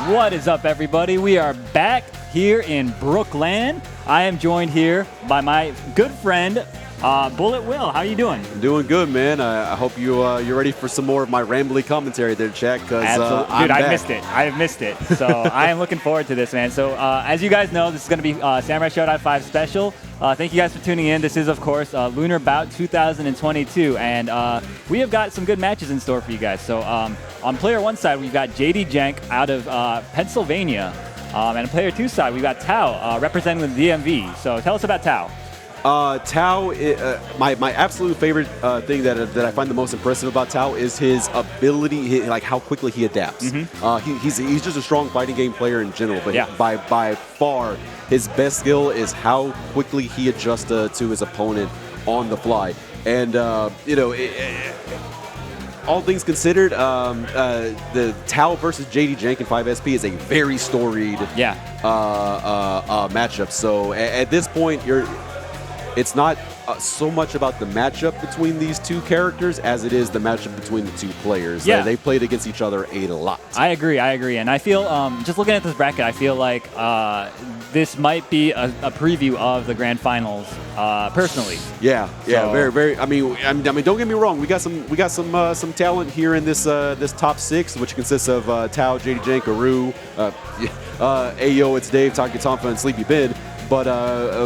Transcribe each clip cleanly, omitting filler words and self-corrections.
What is up, everybody? We are back here in BrookLAN. I am joined here by my good friend, BulletWill. How you doing? I'm doing good, man. I hope you're ready for some more of my rambly commentary there, Jack. Because Dude, I missed it. I have missed it. So I am looking forward to this, man. So as you guys know, this is going to be Samurai Showdown 5 special. Thank you guys for tuning in. This is, of course, Lunar Bout 2022, and we have got some good matches in store for you guys. So on player one side, we've got jdjenk out of Pennsylvania, and on player two side, we've got Tao representing the DMV. So tell us about Tao. Tao, my absolute favorite thing that I find the most impressive about Tao is his ability, like how quickly he adapts. He's just a strong fighting game player in general, but by far his best skill is how quickly he adjusts to his opponent on the fly. And all things considered, the Tao versus jdjenk in 5SP is a very storied matchup. So at this point, it's not so much about the matchup between these two characters as it is the matchup between the two players. Yeah. They played against each other a lot. I agree. And I feel, just looking at this bracket, I feel like this might be a preview of the grand finals, personally. Yeah, So, very. I mean, don't get me wrong. We got some talent here in this this top six, which consists of Tao, jdjenk, Aroo, AyoItsDave, TakiTonfa, and Sleepy Ben. But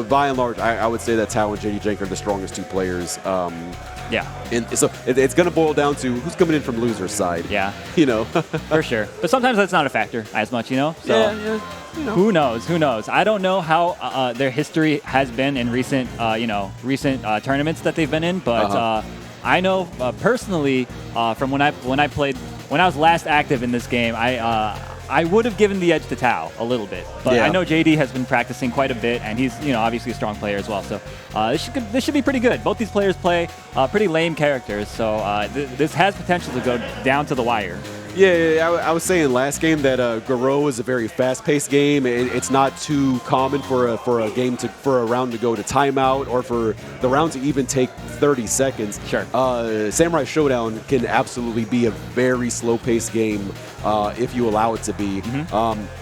by and large, I would say that Tao and jdjenk are the strongest two players. And so it's going to boil down to who's coming in from loser's side. Yeah. You know. For sure. But sometimes that's not a factor as much, you know? So Yeah. You know. Who knows? I don't know how their history has been in recent tournaments that they've been in, but I know personally from when I was last active in this game, I would have given the edge to Tao a little bit, but I know JD has been practicing quite a bit, and he's obviously a strong player as well. So this should be pretty good. Both these players play pretty lame characters, so this has potential to go down to the wire. Yeah, I was saying last game that Aroo is a very fast-paced game. It's not too common for a round to go to timeout or for the round to even take 30 seconds. Sure. Samurai Showdown can absolutely be a very slow-paced game if you allow it to be.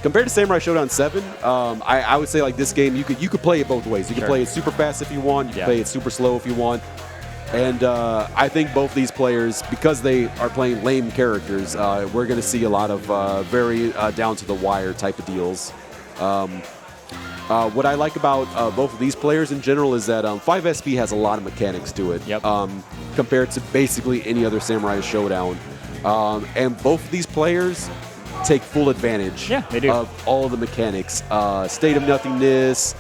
Compared to Samurai Showdown 7, I would say like this game you could play it both ways. You can play it super fast if you want. You can play it super slow if you want. And I think both these players, because they are playing lame characters, we're going to see a lot of very down-to-the-wire type of deals. What I like about both of these players in general is that 5SP has a lot of mechanics to it compared to basically any other Samurai Showdown. And both of these players take full advantage of all of the mechanics. State of Nothingness,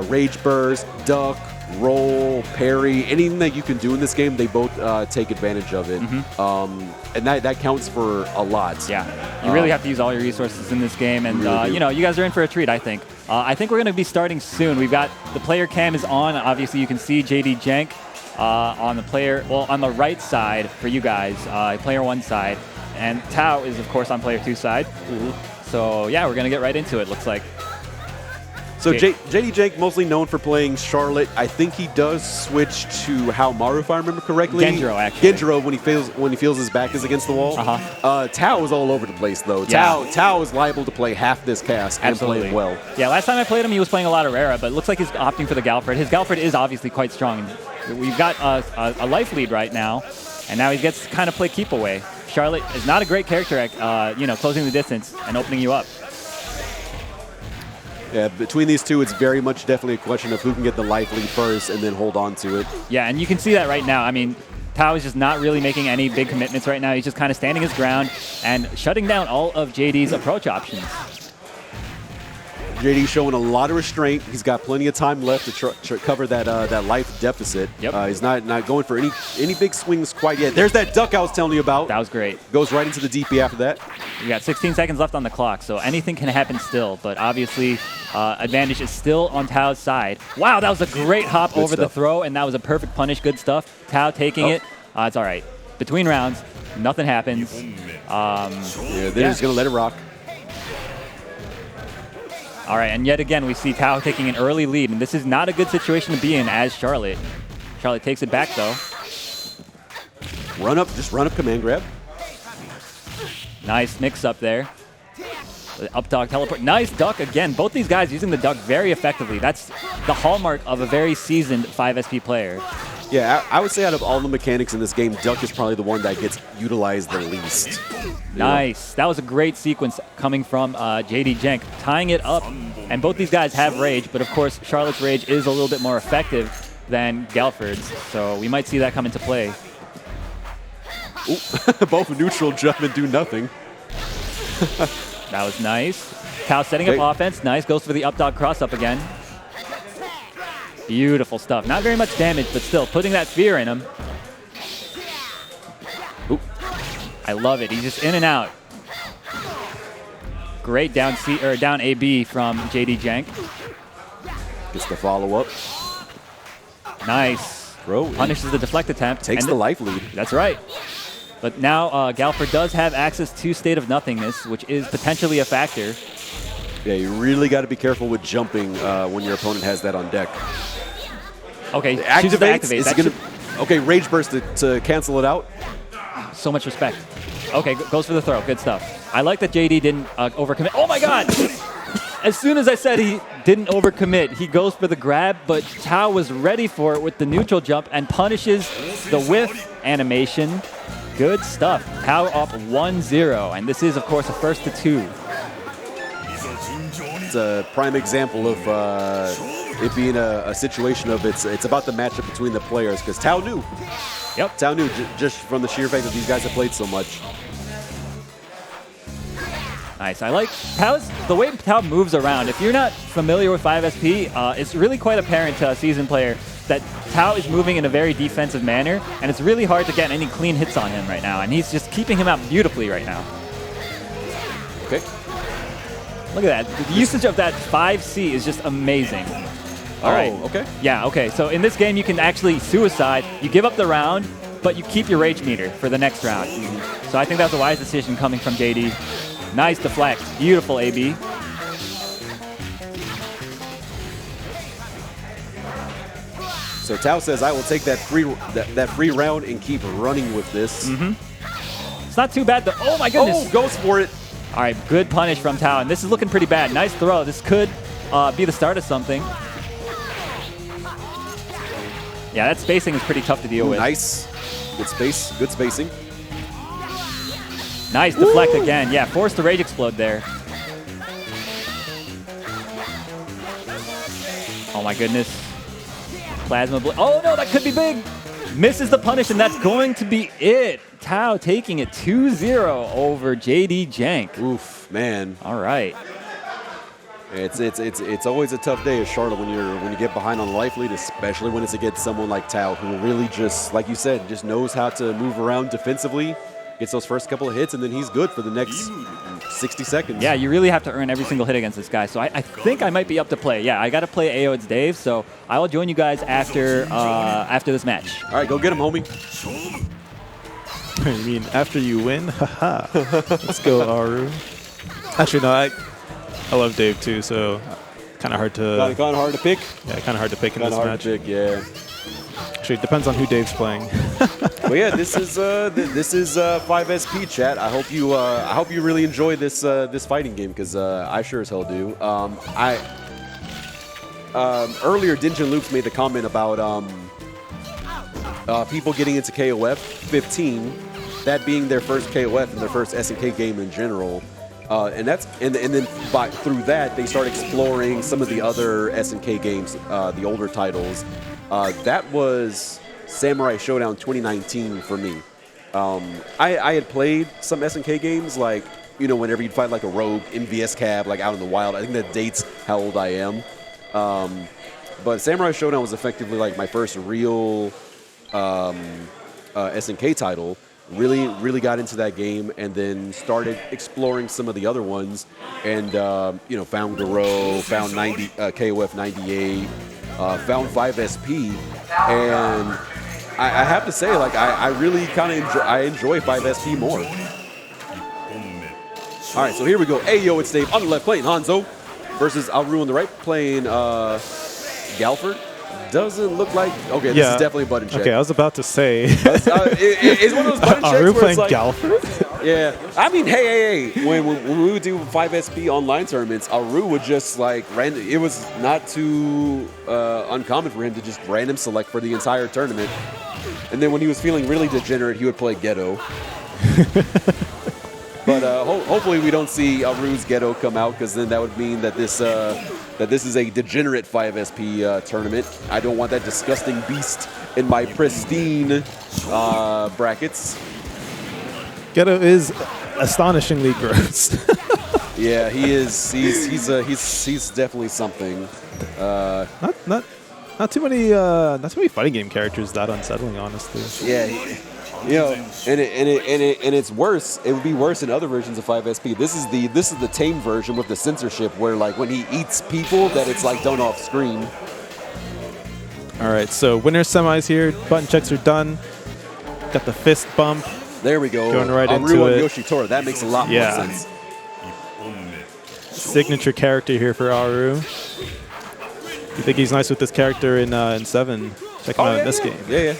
Rage Burst, Duck, roll, parry, anything that you can do in this game, they both take advantage of it. And that counts for a lot. Yeah, you really have to use all your resources in this game, and you guys are in for a treat, I think. I think we're going to be starting soon. We've got the player cam is on. Obviously, you can see jdjenk on the right side for you guys, player one side, and Tao is of course on player two side. So yeah, we're going to get right into it. Looks like. So jdjenk, mostly known for playing Charlotte. I think he does switch to Haomaru, if I remember correctly. Genjiro, actually. Genjiro when he feels his back is against the wall. Tao is all over the place, though. Yeah. Tao is liable to play half this cast and play it well. Yeah, last time I played him, he was playing a lot of Rara, but it looks like he's opting for the Galford. His Galford is obviously quite strong. We've got a life lead right now, and now he gets to kind of play keep away. Charlotte is not a great character at closing the distance and opening you up. Yeah, between these two, it's very much definitely a question of who can get the life lead first and then hold on to it. Yeah, and you can see that right now. I mean, Tao is just not really making any big commitments right now. He's just kind of standing his ground and shutting down all of JD's approach options. JD's showing a lot of restraint. He's got plenty of time left to cover that life deficit. He's not going for any big swings quite yet. There's that duck I was telling you about. That was great. Goes right into the DP after that. We got 16 seconds left on the clock, so anything can happen still. But obviously, advantage is still on Tao's side. Wow, that was a great hop over the throw, and that was a perfect punish. Good stuff. Tao taking it. It's all right. Between rounds, nothing happens. They're just going to let it rock. All right, and yet again, we see Tao taking an early lead, and this is not a good situation to be in as Charlotte. Charlotte takes it back, though. Just run up command grab. Nice mix-up there. The up dog teleport. Nice duck again. Both these guys using the duck very effectively. That's the hallmark of a very seasoned 5SP player. Yeah, I would say out of all the mechanics in this game, duck is probably the one that gets utilized the least. Nice. That was a great sequence coming from jdjenk, tying it up. And both these guys have rage, but of course, Charlotte's rage is a little bit more effective than Galford's, so we might see that come into play. Ooh, both neutral jump and do nothing. That was nice. Tao setting up offense. Nice. Goes for the up dog cross up again. Beautiful stuff. Not very much damage, but still putting that fear in him. Ooh. I love it. He's just in and out. Great down C or down AB from jdjenk. Gets the follow up. Nice. Bro, punishes the deflect attempt. Takes the life lead. That's right. But now Galford does have access to State of Nothingness, which is potentially a factor. Yeah, you really got to be careful with jumping when your opponent has that on deck. Okay, activate. Okay, Rage Burst to cancel it out. So much respect. Okay, goes for the throw. Good stuff. I like that JD didn't overcommit. Oh my god! As soon as I said he didn't overcommit, he goes for the grab, but Tao was ready for it with the neutral jump and punishes the whiff animation. Good stuff. Tao up 1-0, and this is, of course, a first to 2. It's a prime example of it being a situation of it's about the matchup between the players, because Tao knew. Yep. Tao knew just from the sheer fact that these guys have played so much. Nice. I like the way Tao moves around. If you're not familiar with 5SP, it's really quite apparent to a seasoned player that Tao is moving in a very defensive manner, and it's really hard to get any clean hits on him right now, and he's just keeping him out beautifully right now. Okay. Look at that. The usage of that 5C is just amazing. All right. Okay. Yeah, okay. So in this game, you can actually suicide. You give up the round, but you keep your rage meter for the next round. So I think that's a wise decision coming from JD. Nice deflect. Beautiful AB. So Tao says, I will take that free round and keep running with this. It's not too bad, though. Oh, my goodness. Oh, goes for it. All right, good punish from Tao, and this is looking pretty bad. Nice throw. This could be the start of something. Yeah, that spacing is pretty tough to deal with. Nice. Good space. Good spacing. Nice deflect again. Yeah, forced to rage explode there. Oh, my goodness. Plasma blade. Oh, no, that could be big. Misses the punish, and that's going to be it. Tao taking it 2-0 over jdjenk. Oof, man. All right. It's always a tough day as Charlotte when you get behind on the life lead, especially when it's against someone like Tao, who really just, like you said, just knows how to move around defensively, gets those first couple of hits, and then he's good for the next 60 seconds. Yeah, you really have to earn every single hit against this guy. So I think I might be up to play. Yeah, I got to play AyoItsDave, so I will join you guys after this match. All right, go get him, homie. You mean after you win? Haha. Let's go, Aroo. Actually, no, I love Dave too, so kind of hard to... Kind of hard to pick? Yeah, kind of hard to pick in this match. To pick, yeah. Actually, it depends on who Dave's playing. But yeah, this is 5SP chat. I hope you really enjoy this this fighting game, because I sure as hell do. Earlier, Dinjin Loops made the comment about people getting into KOF 15, that being their first KOF and their first SNK game in general. And then through that, they start exploring some of the other SNK games, the older titles. That was Samurai Showdown 2019 for me. I had played some SNK games, like, you know, whenever you'd fight like a rogue in VS Cab, like out in the wild. I think that dates how old I am. But Samurai Showdown was effectively like my first real SNK title. Really got into that game, and then started exploring some of the other ones, and you know, found Aroo, found KOF 98, found 5SP, and I have to say, like, I really kind of enjoy 5SP more. All right, so here we go. AyoItsDave on the left playing Hanzo versus Aroo on the right playing Galford. Doesn't look like... Okay, this is definitely a button check. Okay, I was about to say... it's one of those button checks Aroo where playing it's like... Galford? Yeah, I mean, hey. When we would do 5SP online tournaments, Aroo would just like random. It was not too uncommon for him to just random select for the entire tournament. And then when he was feeling really degenerate, he would play Ghetto. But hopefully we don't see Aroo's Ghetto come out, because then that would mean that this is a degenerate 5SP tournament. I don't want that disgusting beast in my pristine brackets. Ghetto is astonishingly gross. Yeah, he is. He's definitely something. Not too many fighting game characters that unsettling, honestly. Yeah, and it's worse. It would be worse in other versions of 5SP. This is the tame version with the censorship, where like when he eats people, that it's like done off screen. All right, so winner semis here. Button checks are done. Got the fist bump. There we go. Going right into Aroo it. and Yoshitora. That makes a lot more sense. Signature character here for Aroo. You think he's nice with this character in 7? Check him out in this game. Yeah.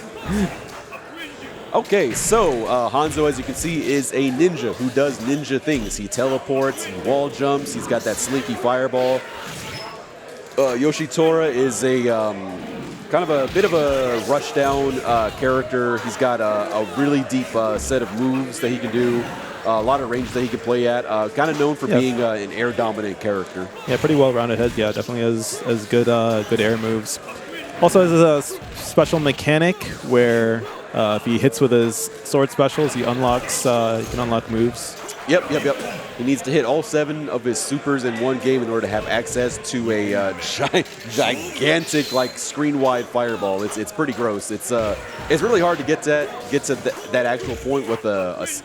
Okay, so Hanzo, as you can see, is a ninja who does ninja things. He teleports, he wall jumps, he's got that slinky fireball. Yoshitora is a kind of a bit of a rushdown character. He's got a really deep set of moves that he can do, a lot of range that he can play at. Kind of known for being an air-dominant character. Yeah, pretty well-rounded head. Yeah, definitely has good air moves. Also has a special mechanic where if he hits with his sword specials, he can unlock moves. Yep. He needs to hit all 7 of his supers in one game in order to have access to a gigantic, like screen-wide fireball. It's pretty gross. It's really hard to get to that actual point with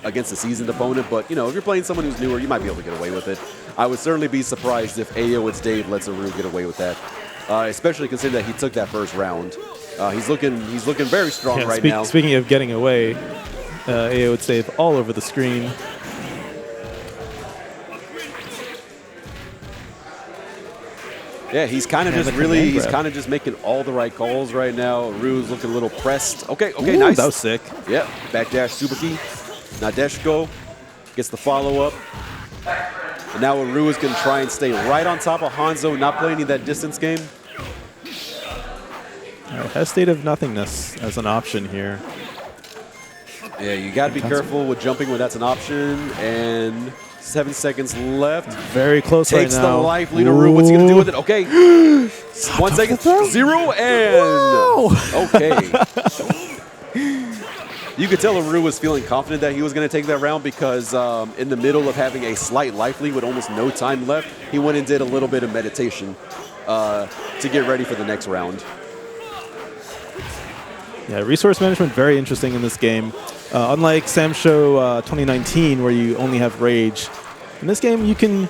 against a seasoned opponent. But if you're playing someone who's newer, you might be able to get away with it. I would certainly be surprised if AyoItsDave lets Aroo get away with that, especially considering that he took that first round. He's looking very strong right now. Speaking of getting away, AyoItsDave all over the screen. Yeah, he's kind of just making all the right calls right now. Aroo's looking a little pressed. Okay, Ooh, nice. That was sick. Yeah, backdash super key. Nadeshko gets the follow-up. And now Aroo is going to try and stay right on top of Hanzo, not play any of that distance game. Has State of Nothingness as an option here. Yeah, you got to be careful with jumping when that's an option. And 7 seconds left. Very close right now. Takes the life lead. Aroo, what's he going to do with it? Okay. 1 second. 0 and... Wow. Okay. You could tell Aroo was feeling confident that he was going to take that round, because in the middle of having a slight life lead with almost no time left, he went and did a little bit of meditation to get ready for the next round. Yeah, resource management very interesting in this game. Unlike Sam Show 2019, where you only have rage, in this game you can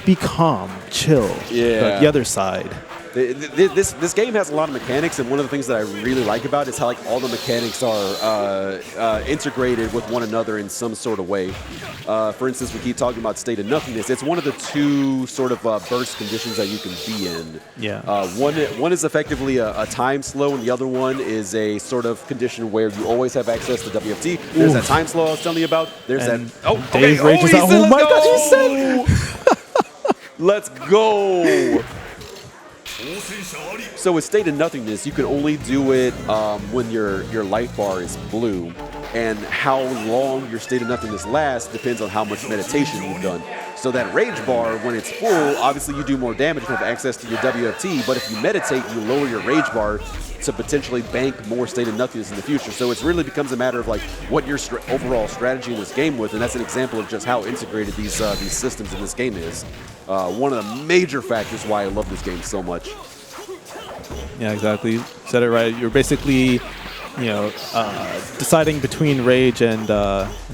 be calm, chill. Yeah. But the other side. This game has a lot of mechanics, and one of the things that I really like about it is how like all the mechanics are integrated with one another in some sort of way. For instance, we keep talking about State of Nothingness. It's one of the 2 sort of burst conditions that you can be in. Yeah. One is effectively a time slow, and the other one is a sort of condition where you always have access to WFT. There's that time slow I was telling you about. There's and that. Oh, Dave okay. rages out. Oh my God, you said. Let's go. So with State of Nothingness, you can only do it when your life bar is blue, and how long your State of Nothingness lasts depends on how much meditation you've done. So that rage bar, when it's full, obviously you do more damage and have access to your WFT, but if you meditate, you lower your rage bar to potentially bank more State of Nothingness in the future. So it really becomes a matter of like what your overall strategy in this game with, and that's an example of just how integrated these systems in this game is. One of the major factors why I love this game so much. Yeah, exactly. You said it right. You're basically, deciding between rage and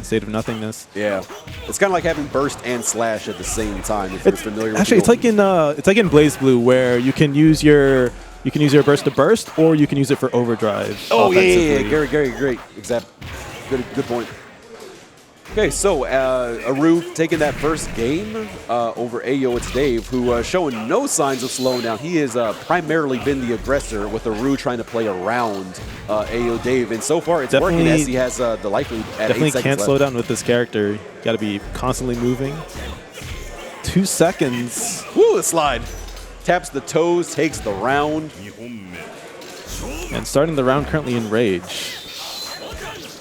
State of Nothingness. Yeah, it's kind of like having burst and slash at the same time. If you're familiar with actually, it's like in Blaze Blue, where you can use your burst to burst, or you can use it for overdrive. Oh yeah, great. Exactly. Good point. Okay, so Aroo taking that first game over AyoItsDave, who showing no signs of slowing down. He has primarily been the aggressor, with Aroo trying to play around AyoItsDave, and so far it's working as he has the life lead at 8 seconds Definitely can't left. slow down with this character. You got to be constantly moving. 2 seconds. Woo, the slide. Taps the toes, takes the round. And starting the round currently in Rage.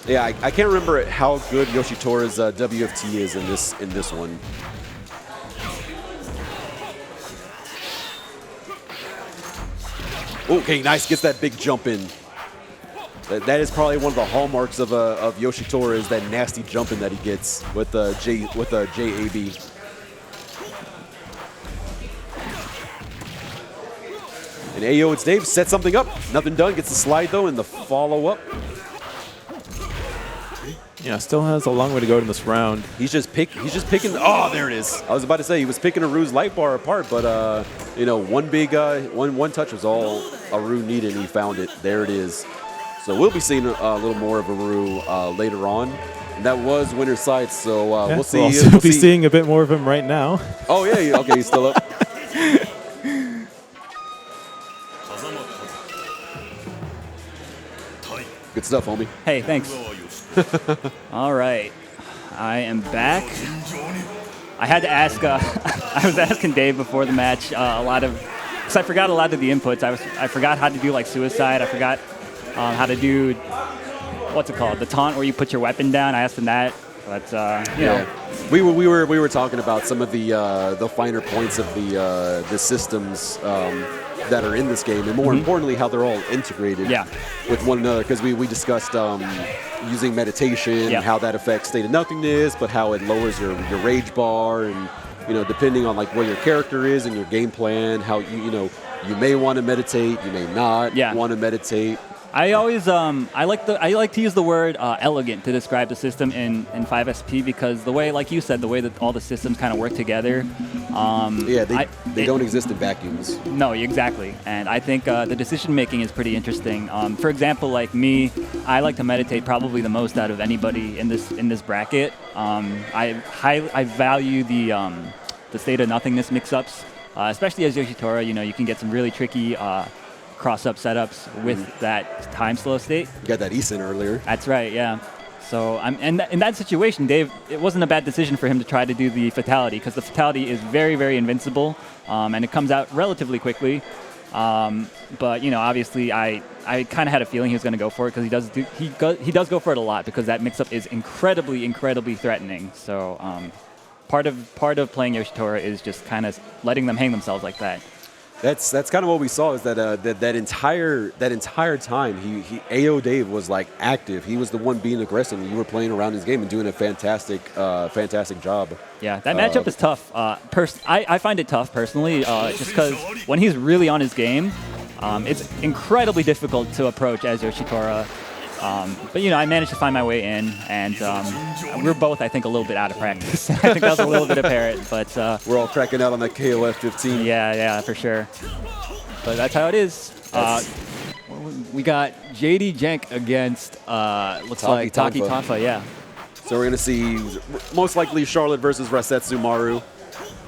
Yeah, I can't remember how good Yoshitora's WFT is in this one. Okay, nice. Gets that big jump in. That is probably one of the hallmarks of Yoshitora, is that nasty jumping that he gets with JAB. And AyoItsDave sets something up. Nothing done. Gets the slide though, and the follow up. Yeah, still has a long way to go in this round. He's just picking. Oh, there it is. I was about to say he was picking Aroo's light bar apart, but you know, one touch was all Aroo needed, and he found it. There it is. So we'll be seeing a little more of Aroo later on. And that was winner's sight. So we'll see. We'll also be seeing a bit more of him right now. Oh yeah. Okay, he's still up. Good stuff, homie. Hey, thanks. All right, I am back. I had to ask. I was asking Dave before the match because I forgot a lot of the inputs. I forgot how to do like suicide. I forgot how to do what's it called, the taunt where you put your weapon down. I asked him that, but you know. We were talking about some of the finer points of the systems that are in this game, and more importantly, how they're all integrated with one another. Because we discussed using meditation, and how that affects state of nothingness, but how it lowers your rage bar, and you know, depending on like where your character is and your game plan, how you may want to meditate, you may not want to meditate. I always I like to use the word elegant to describe the system in 5SP, because the way, like you said, the way that all the systems kind of work together. They don't exist in vacuums. No, exactly. And I think the decision making is pretty interesting. For example, like me, I like to meditate probably the most out of anybody in this bracket. I value the state of nothingness mix-ups, especially as Yoshitora. You know, you can get some really tricky cross-up setups with that time slow state. You got that Eason earlier. That's right, yeah. So in that situation, Dave, it wasn't a bad decision for him to try to do the fatality, because the fatality is very, very invincible, and it comes out relatively quickly. But you know, obviously, I kind of had a feeling he was going to go for it, because he does go for it a lot, because that mix-up is incredibly, incredibly threatening. So part of playing Yoshitora is just kind of letting them hang themselves like that. That's kind of what we saw, is that entire time AyoItsDave was like active. He was the one being aggressive, and you were playing around his game and doing a fantastic job. Yeah, that matchup is tough. I find it tough personally, just because when he's really on his game, it's incredibly difficult to approach as Yoshitora. But you know, I managed to find my way in, and we're both, I think, a little bit out of practice. I think that was a little bit apparent, but we're all cracking out on that KOF 15. Yeah, for sure. But that's how it is. We got jdjenk against looks like TakiTonfa. Yeah. So we're gonna see most likely Charlotte versus Rasetsu Maru.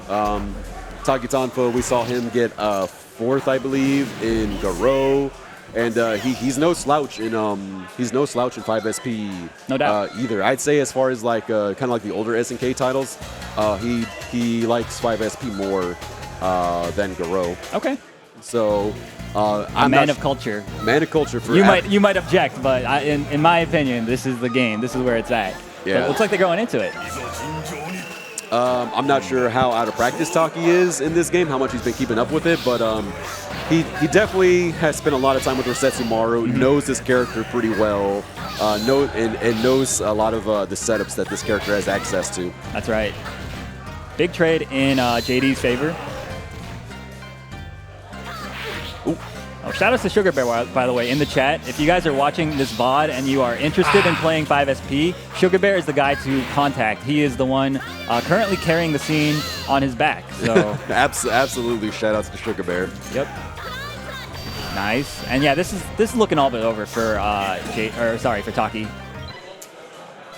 TakiTonfa, we saw him get fourth, I believe, in Garou. And he's no slouch in 5SP. No doubt. Either. I'd say, as far as like kind of like the older SNK titles, he likes 5SP more than Garou. Okay. So I'm a man of culture. Man of culture for you might object, but in my opinion, this is the game. This is where it's at. Yeah. But it looks like they're going into it. I'm not sure how out of practice Taki is in this game, how much he's been keeping up with it, but he definitely has spent a lot of time with Rasetsu Maru, knows this character pretty well, and knows a lot of the setups that this character has access to. That's right. Big trade in JD's favor. Ooh. Oh, shout out to Sugar Bear, by the way, in the chat. If you guys are watching this VOD and you are interested in playing 5SP, Sugar Bear is the guy to contact. He is the one currently carrying the scene on his back. So absolutely, shout out to Sugar Bear. Yep. Nice. And yeah, this is looking all but over for for Taki.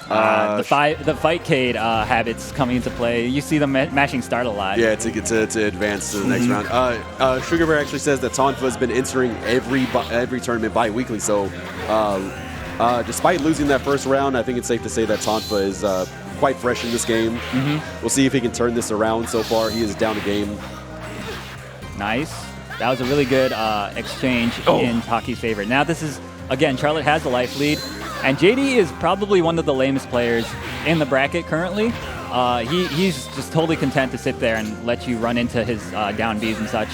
The Fightcade habits coming into play. You see them mashing start a lot. Yeah, to advance to the next round. Sugar Bear actually says that Tonfa has been entering every tournament bi-weekly. So despite losing that first round, I think it's safe to say that Tonfa is quite fresh in this game. We'll see if he can turn this around. So far, he is down a game. Nice. That was a really good exchange in Taki's favor. Now this is, again, Charlotte has the life lead. And JD is probably one of the lamest players in the bracket currently. He's just totally content to sit there and let you run into his down Bs and such.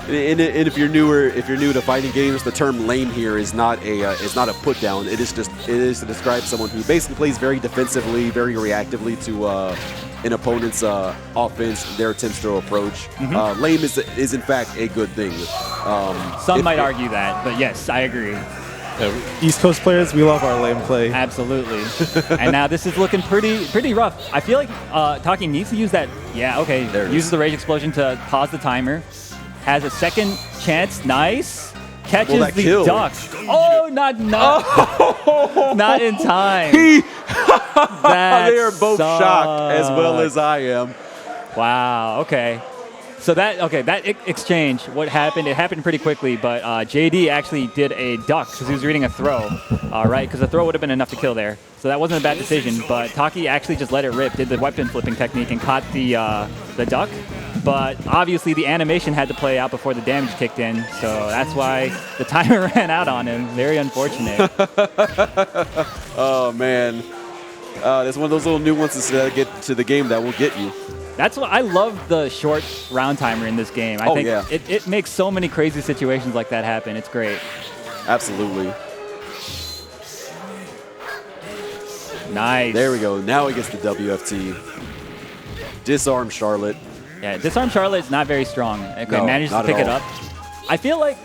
And if you're new to fighting games, the term lame here is not a put down. It is to describe someone who basically plays very defensively, very reactively to an opponent's offense, their attempts to approach. Lame is in fact a good thing. Some might argue that, but yes, I agree. East Coast players, we love our lame play. Absolutely. And now this is looking pretty rough. I feel like Taki needs to use that. Yeah, okay. Uses the Rage Explosion to pause the timer. Has a second chance. Nice. Catches the kill. duck. Oh, not in time. They are both shocked as well as I am. Wow. Okay. So that exchange, what happened? It happened pretty quickly, but JD actually did a duck because he was reading a throw, right? Because a throw would have been enough to kill there. So that wasn't a bad decision, but Taki actually just let it rip, did the weapon flipping technique and caught the duck. But obviously the animation had to play out before the damage kicked in, so that's why the timer ran out on him. Very unfortunate. Oh man, that's one of those little nuances that get to the game that will get you. That's what I love, the short round timer in this game. I think it makes so many crazy situations like that happen. It's great. Absolutely. Nice. There we go. Now he gets the WFT. Disarm Charlotte. Yeah, disarm Charlotte is not very strong. Okay, No, manages to not pick at it all. up. I feel like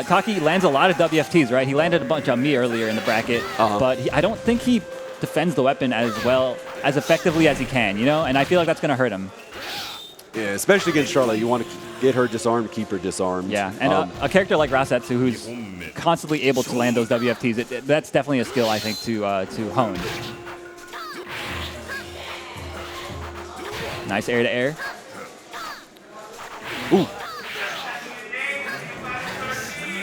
Taki lands a lot of WFTs, right? He landed a bunch on me earlier in the bracket, but I don't think he defends the weapon as well, as effectively as he can, you know? And I feel like that's going to hurt him. Yeah, especially against Charlotte. You want to get her disarmed, keep her disarmed. Yeah, and a character like Rasetsu, who's constantly able to land those WFTs, that's definitely a skill, I think, to hone. Nice air to air. Ooh.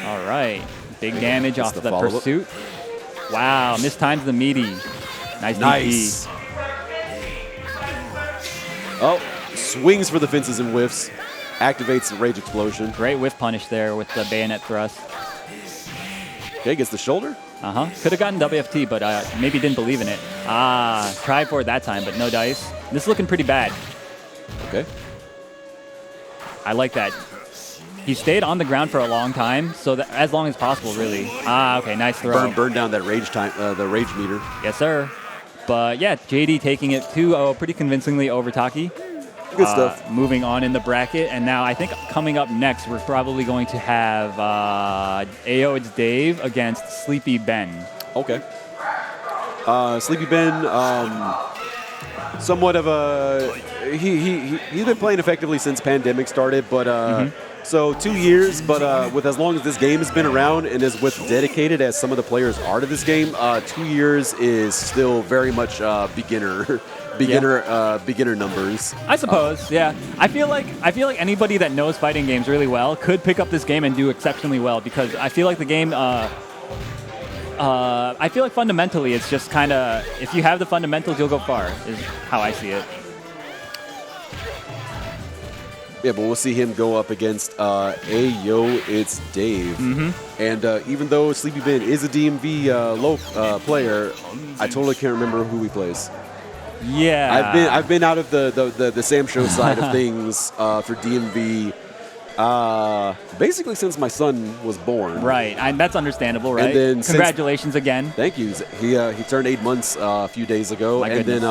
All right. Big damage off the follow-up. pursuit. Wow, mistimes the meaty. Nice. DP. Oh, swings for the fences and whiffs. Activates the Rage Explosion. Great whiff punish there with the bayonet thrust. Okay, gets the shoulder. Could have gotten WFT, but maybe didn't believe in it. Tried for it that time, but no dice. This is looking pretty bad. Okay. I like that. He stayed on the ground for a long time, so that, as long as possible, really. Okay, nice throw. Burn down that rage time, the rage meter. Yes, sir. But yeah, JD taking it 2-0 pretty convincingly over Taki. Good stuff. Moving on in the bracket, and now I think coming up next, we're probably going to have AyoItsDave against Sleepy Ben. Okay. Sleepy Ben, somewhat of a he's been playing effectively since pandemic started, but so 2 years, but with as long as this game has been around and as with dedicated as some of the players are to this game, 2 years is still very much beginner numbers. I suppose, yeah. I feel like anybody that knows fighting games really well could pick up this game and do exceptionally well, because I feel like the game. I feel like fundamentally, it's just kind of, if you have the fundamentals, you'll go far. Is how I see it. Yeah, but we'll see him go up against AyoItsDave. And even though Sleepy Ben is a DMV low player, I totally can't remember who he plays. Yeah, I've been out of the Sam Show side of things for DMV basically since my son was born. Right, and that's understandable, right? And then congratulations again. Thank you. He turned 8 months a few days ago, My and goodness.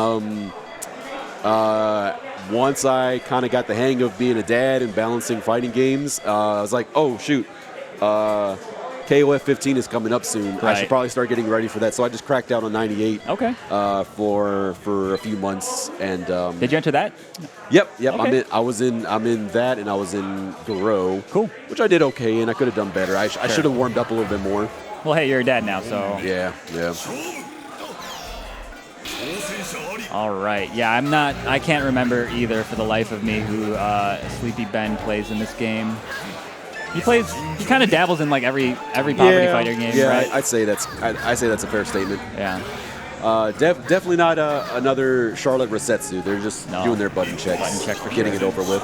then once I kind of got the hang of being a dad and balancing fighting games, I was like, oh shoot. KOF 15 is coming up soon. Right. I should probably start getting ready for that. So I just cracked out on 98. Okay. For a few months, and did you enter that? Yep. Okay. I'm in that, and I was in Garou. Cool. Which I did okay, and I could have done better. I should have warmed up a little bit more. Well, hey, you're a dad now, so. Yeah. All right. Yeah, I can't remember either for the life of me who Sleepy Ben plays in this game. He kind of dabbles in like every Poverty Fighter game, right? I'd say that's a fair statement. Yeah. Definitely not another Charlotte Rosetsu. They're just doing their button checks, getting it over with.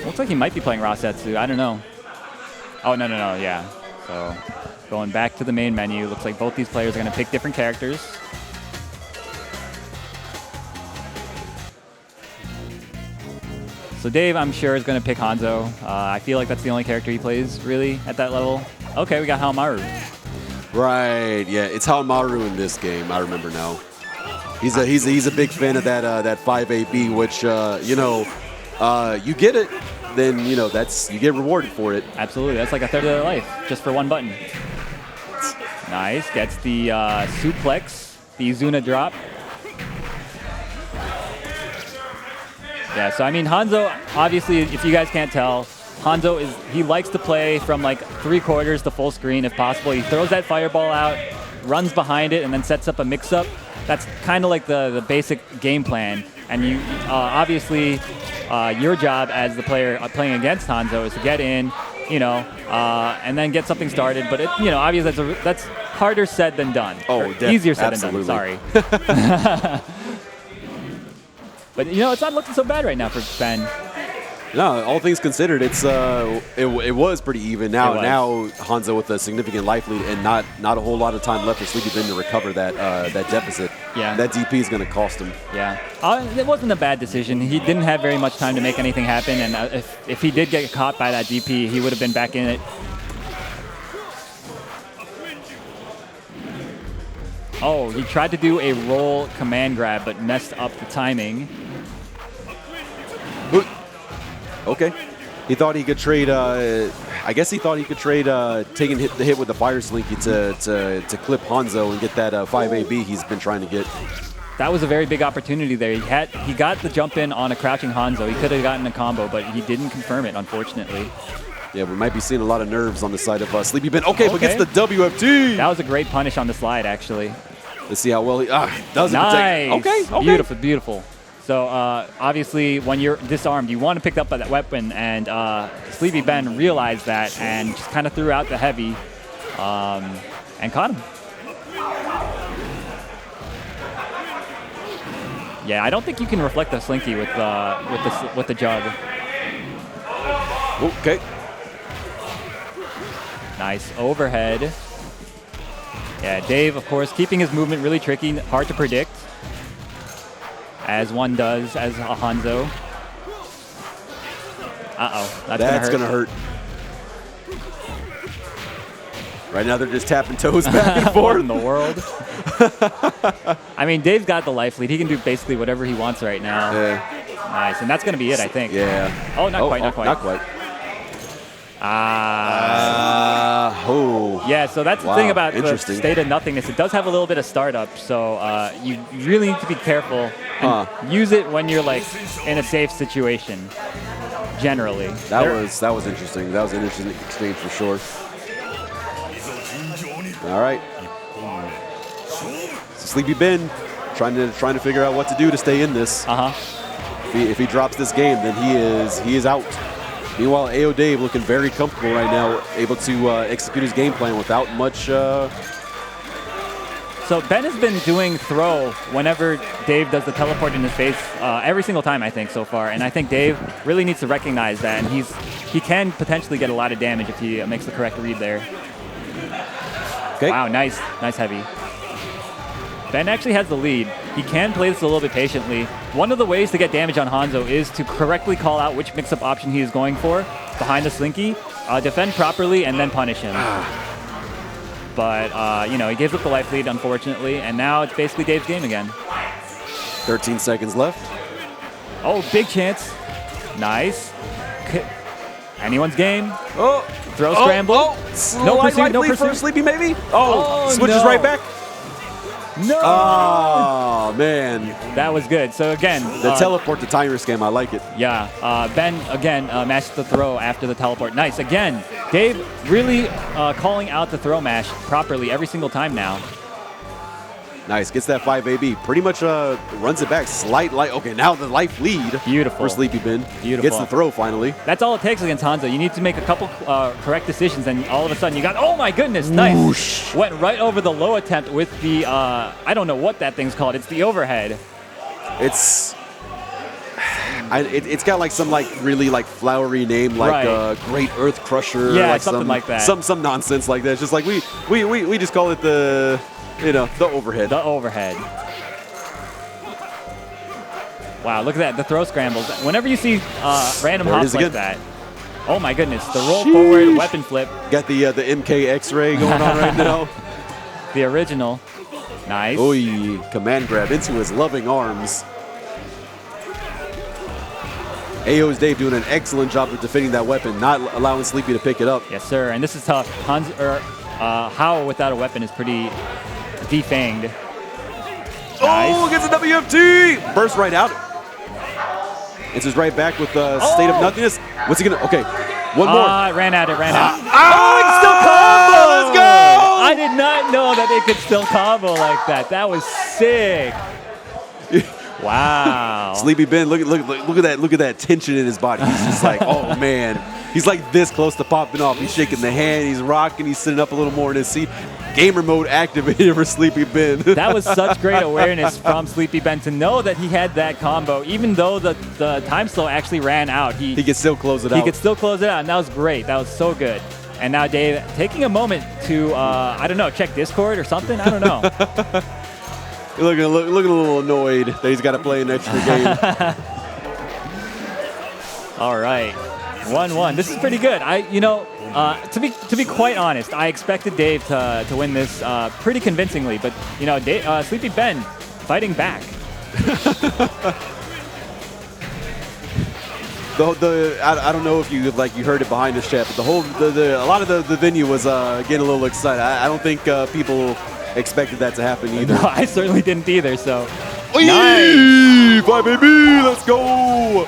Looks like he might be playing Rosetsu. I don't know. Oh, no, yeah. So going back to the main menu, looks like both these players are going to pick different characters. So Dave, I'm sure, is going to pick Hanzo. I feel like that's the only character he plays, really, at that level. Okay, we got Haomaru. Right, yeah, it's Haomaru in this game. I remember now. He's a big fan of that 5AB, which you get it, then you get rewarded for it. Absolutely, that's like a third of their life just for one button. Nice, gets the suplex, the Izuna drop. Yeah, so I mean, Hanzo, obviously, if you guys can't tell, Hanzo he likes to play from like 3/4 to full screen if possible. He throws that fireball out, runs behind it, and then sets up a mix-up. That's kind of like the basic game plan. And you obviously, your job as the player playing against Hanzo is to get in, and then get something started. But obviously that's harder said than done. Oh, easier said absolutely. than done. Sorry. But it's not looking so bad right now for Ben. No, all things considered, it was pretty even. Now Hanzo with a significant life lead and not a whole lot of time left for Sleepy Ben to recover that deficit. Yeah. That DP is going to cost him. Yeah. It wasn't a bad decision. He didn't have very much time to make anything happen, and if he did get caught by that DP, he would have been back in it. Oh, he tried to do a roll command grab, but messed up the timing. Okay. He thought he could trade. I guess he thought he could trade taking the hit with the fire slinky to clip Hanzo and get that 5AB he's been trying to get. That was a very big opportunity there. He got the jump in on a crouching Hanzo. He could have gotten a combo, but he didn't confirm it, unfortunately. Yeah, we might be seeing a lot of nerves on the side of Sleepy Ben. Okay, but gets the WFT. That was a great punish on the slide, actually. Let's see how well he does it. Nice. Okay. Beautiful, beautiful. So obviously, when you're disarmed, you want to pick up that weapon, and Sleepy Ben realized that and just kind of threw out the heavy and caught him. Yeah, I don't think you can reflect the slinky with the jug. Okay. Nice overhead. Yeah, Dave, of course, keeping his movement really tricky, hard to predict, as one does as a Hanzo. Uh-oh, that's gonna hurt. Right now they're just tapping toes back and forth. What in the world? I mean, Dave's got the life lead. He can do basically whatever he wants right now. Yeah. Nice, and that's gonna be it, I think. Yeah. Oh, not quite. Not quite. Yeah, so that's the thing about the state of nothingness. It does have a little bit of startup, so you really need to be careful and use it when you're like in a safe situation. Generally, that was interesting. That was an interesting exchange for sure. All right, Sleepy Ben trying to figure out what to do to stay in this. If he drops this game, then he is out. Meanwhile, AyoItsDave looking very comfortable right now, able to execute his game plan without much. So Ben has been doing throw whenever Dave does the teleport in his face every single time, I think, so far. And I think Dave really needs to recognize that, and he can potentially get a lot of damage if he makes the correct read there. Okay. Wow, nice heavy. Ben actually has the lead. He can play this a little bit patiently. One of the ways to get damage on Hanzo is to correctly call out which mix-up option he is going for behind the slinky, defend properly, and then punish him. But, he gives up the life lead, unfortunately, and now it's basically Dave's game again. 13 seconds left. Oh, big chance. Nice. Anyone's game. Oh. Throw scramble. No pursuit, no pursuit. For Sleepy, maybe? Oh, switches no. right back. No! Oh, man. That was good. So, again... The teleport to timer scam, I like it. Yeah. Ben, again, matched the throw after the teleport. Nice. Again, Dave really calling out the throw mash properly every single time now. Nice. Gets that 5AB. Pretty much runs it back. Slight light. Okay, now the life lead. Beautiful. For Sleepy Ben. Beautiful. Gets the throw finally. That's all it takes against Hanzo. You need to make a couple correct decisions, and all of a sudden you got, oh my goodness, nice. Whoosh. Went right over the low attempt with the, I don't know what that thing's called. It's the overhead. It's got like some like really like flowery name, like Great Earth Crusher. Yeah, like something like that. Some nonsense like that. It's just like we just call it the, the overhead. The overhead. Wow, look at that, the throw scrambles. Whenever you see random hops like that, oh my goodness, the roll forward weapon flip. Got the MK X-ray going on right now. The original. Nice. Oy, command grab into his loving arms. AyoItsDave doing an excellent job of defending that weapon, not allowing Sleepy to pick it up. Yes, sir, and this is tough. How without a weapon is pretty defanged. Oh, gets a WFT! Burst right out. Answers right back with State of Nothingness. What's he gonna? Okay, one more. It ran out. Oh, it's still combo! Let's go! I did not know that they could still combo like that. That was sick. Wow. Sleepy Ben, look at that tension in his body. He's just like, oh man. He's like this close to popping off. He's shaking the hand, he's rocking, he's sitting up a little more in his seat. Gamer mode activated for Sleepy Ben. That was such great awareness from Sleepy Ben to know that he had that combo, even though the time slow actually ran out. He could still close it out. He could still close it out, and that was great. That was so good. And now Dave taking a moment to, I don't know, check Discord or something. I don't know. Looking a little annoyed that he's got to play an extra game. All right, 1-1. This is pretty good. To be quite honest, I expected Dave to win this pretty convincingly, but Sleepy Ben fighting back. I don't know if you heard it behind this chat, but a lot of the venue was getting a little excited. I don't think people expected that to happen either. No, I certainly didn't either. So, nice, 5AB, let's go.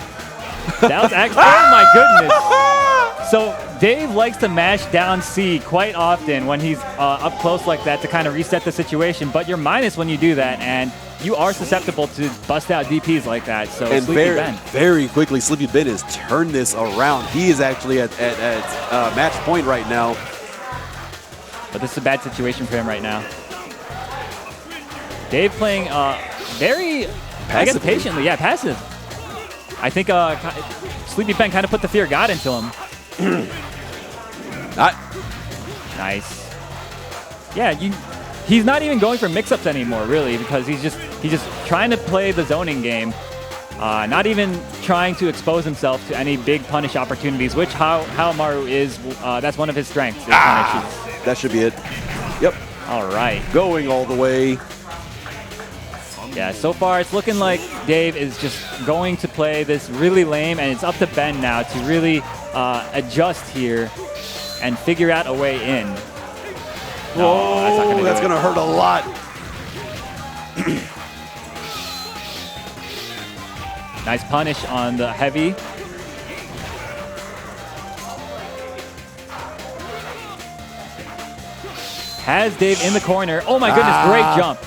That was actually, oh my goodness. So Dave likes to mash down C quite often when he's up close like that to kind of reset the situation. But you're minus when you do that, and you are susceptible to bust out DPs like that. So and Sleepy Ben. Very quickly, Sleepy Ben has turned this around. He is actually at match point right now. But this is a bad situation for him right now. Dave playing very, I guess, patiently. Yeah, passive. I think Sleepy Ben kind of put the fear of God into him. Nice. Yeah, he's not even going for mix-ups anymore, really, because he's just trying to play the zoning game, not even trying to expose himself to any big punish opportunities, which how Maru is. That's one of his strengths. Is punishes. That should be it. Yep. All right. Going all the way. Yeah, so far it's looking like Dave is just going to play this really lame, and it's up to Ben now to really adjust here and figure out a way in. No, that's gonna hurt a lot. Nice punish on the heavy. Has Dave in the corner. Oh my goodness, great jump.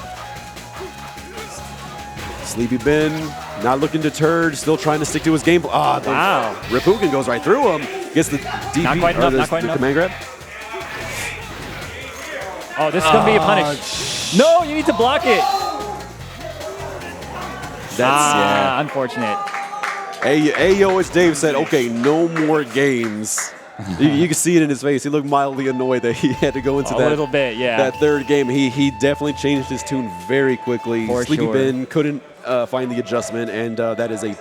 Sleepy Ben not looking deterred, still trying to stick to his game. Wow. Ripuken goes right through him. Gets the DP, not quite enough, not quite enough. Command grab. Oh, this is going to be a punish. No, you need to block it. That's unfortunate. AyoItsDave said, okay, no more games. You can see it in his face. He looked mildly annoyed that he had to go into a little bit, yeah. That third game. He definitely changed his tune very quickly. For Sleepy sure. Ben couldn't find the adjustment, and that is a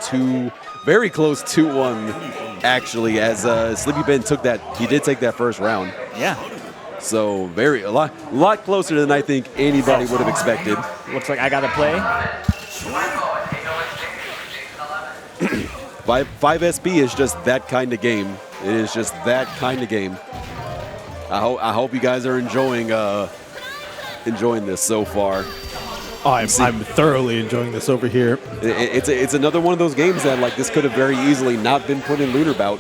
very close 2-1, actually, as Sleepy Ben took that. He did take that first round. Yeah. So a lot closer than I think anybody would have expected. Looks like I got to play. 5SP is just that kind of game. It is just that kind of game. I hope you guys are enjoying this so far. I'm thoroughly enjoying this over here. It's another one of those games that this could have very easily not been put in Lunar Bout,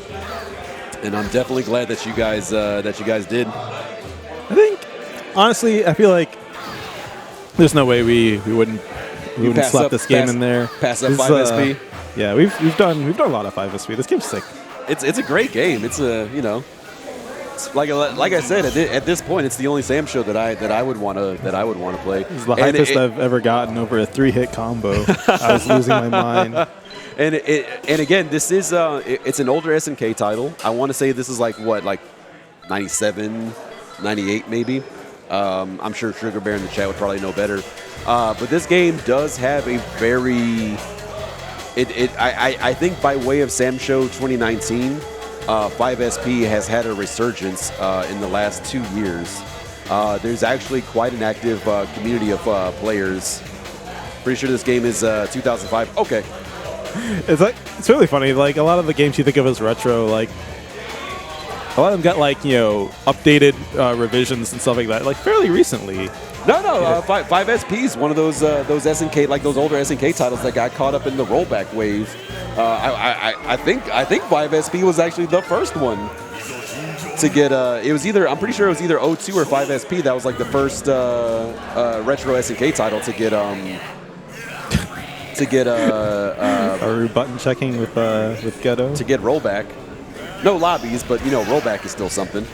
and I'm definitely glad that you guys did. I think, honestly, I feel like There's no way we wouldn't slap this game in there. Pass up 5SP. Yeah, we've done a lot of 5SP. This game's sick. It's a great game. It's a like I said, at this point, it's the only Sam show that I would want to play. This is the hypest I've ever gotten over a 3-hit combo. I was losing my mind. And again, this is it's an older SNK title. I want to say this is like 97, 98 maybe. I'm sure Sugar Bear in the chat would probably know better. But this game does have a very I think by way of Sam Show 2019. 5SP has had a resurgence in the last 2 years. There's actually quite an active community of players. Pretty sure this game is 2005. Okay. It's really funny. Like a lot of the games you think of as retro, like a lot of them got like updated revisions and stuff like that, like fairly recently. No, 5SP is one of those SNK, like those older SNK titles that got caught up in the rollback wave. I think 5SP was actually the first one to get. It was either, I'm pretty sure it was either 02 or 5SP that was like the first retro SNK title to get Aroo button checking with Ghetto to get rollback. No lobbies, but rollback is still something.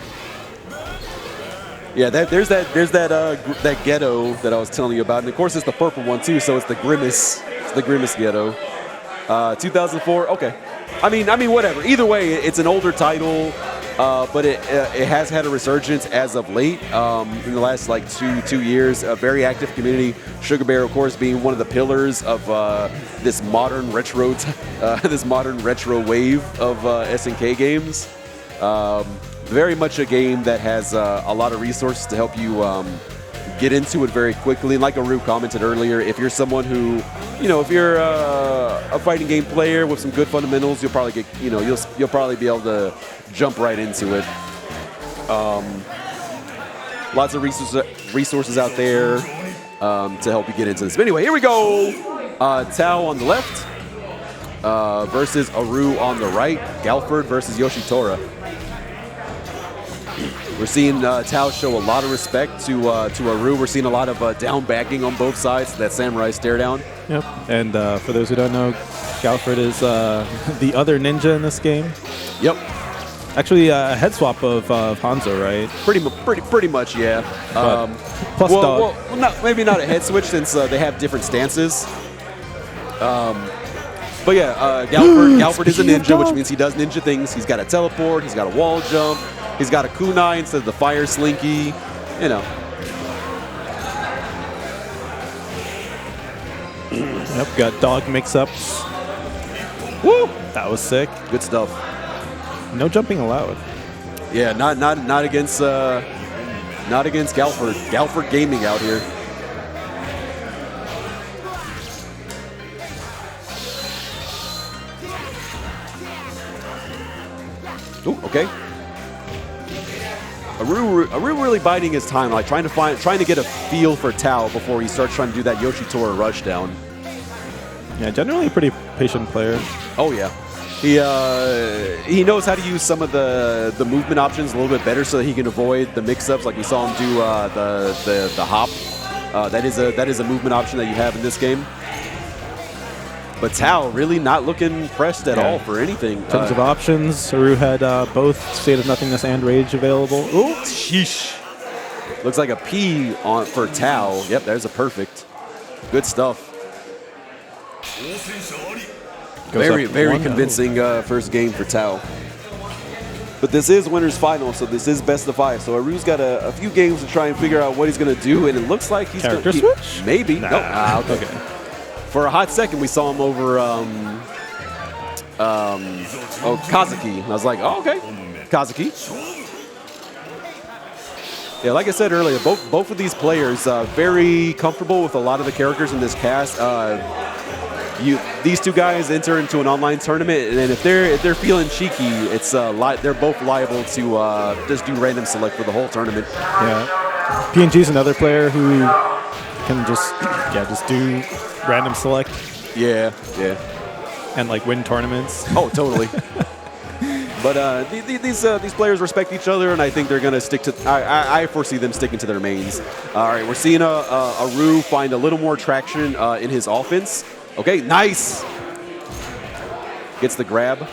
Yeah, there's that Ghetto that I was telling you about, and of course it's the purple one too. So it's the Grimace. It's the Grimace Ghetto. 2004. Okay. I mean, whatever. Either way, it's an older title, but it has had a resurgence as of late. In the last like two years, a very active community. Sugar Bear, of course, being one of the pillars of this modern retro wave of SNK games. Very much a game that has a lot of resources to help you get into it very quickly. And like Aroo commented earlier, if you're someone who, if you're a fighting game player with some good fundamentals, you'll probably get, you'll probably be able to jump right into it. Lots of resources out there to help you get into this. But anyway, here we go. Tao on the left versus Aroo on the right. Galford versus Yoshitora. We're seeing Tao show a lot of respect to Aroo. We're seeing a lot of down backing on both sides, that samurai stare down. Yep. And for those who don't know, Galford is the other ninja in this game. Yep. Actually, a head swap of Hanzo, right? Pretty much, yeah. Plus dog. Well, maybe not a head switch since they have different stances. But yeah, Galford is a ninja, which means he does ninja things. He's got a teleport. He's got a wall jump. He's got a kunai instead of the fire slinky. Yep, got dog mix-ups. Woo! That was sick. Good stuff. No jumping allowed. Yeah, not against Galford. Galford gaming out here. Ooh, okay. Aroo really biding his time, like trying to get a feel for Tao before he starts trying to do that Yoshitora rush down. Yeah, generally a pretty patient player. Oh yeah, he knows how to use some of the movement options a little bit better so that he can avoid the mix-ups. Like we saw him do the hop. That is a movement option that you have in this game. But Tao really not looking pressed at all for anything. In terms of options, Aroo had both State of Nothingness and Rage available. Ooh, sheesh. Looks like a P for Tao. Yep, there's a perfect. Good stuff. Very convincing first game for Tao. But this is winner's final, so this is best of 5. So Aroo's got a few games to try and figure out what he's going to do, and it looks like he's going to switch? Maybe. Nah. Nope. Okay. For a hot second, we saw him over Kazuki. And I was like, oh, okay, Kazuki. Yeah, like I said earlier, both of these players very comfortable with a lot of the characters in this cast. These two guys enter into an online tournament, and if they're feeling cheeky, it's they're both liable to just do random select for the whole tournament. Yeah, PNG's another player who can just do random select. Yeah. And like win tournaments. Oh, totally. But these players respect each other, and I think they're going to stick to. I foresee them sticking to their mains. All right, we're seeing Aroo find a little more traction in his offense. Okay, nice. Gets the grab.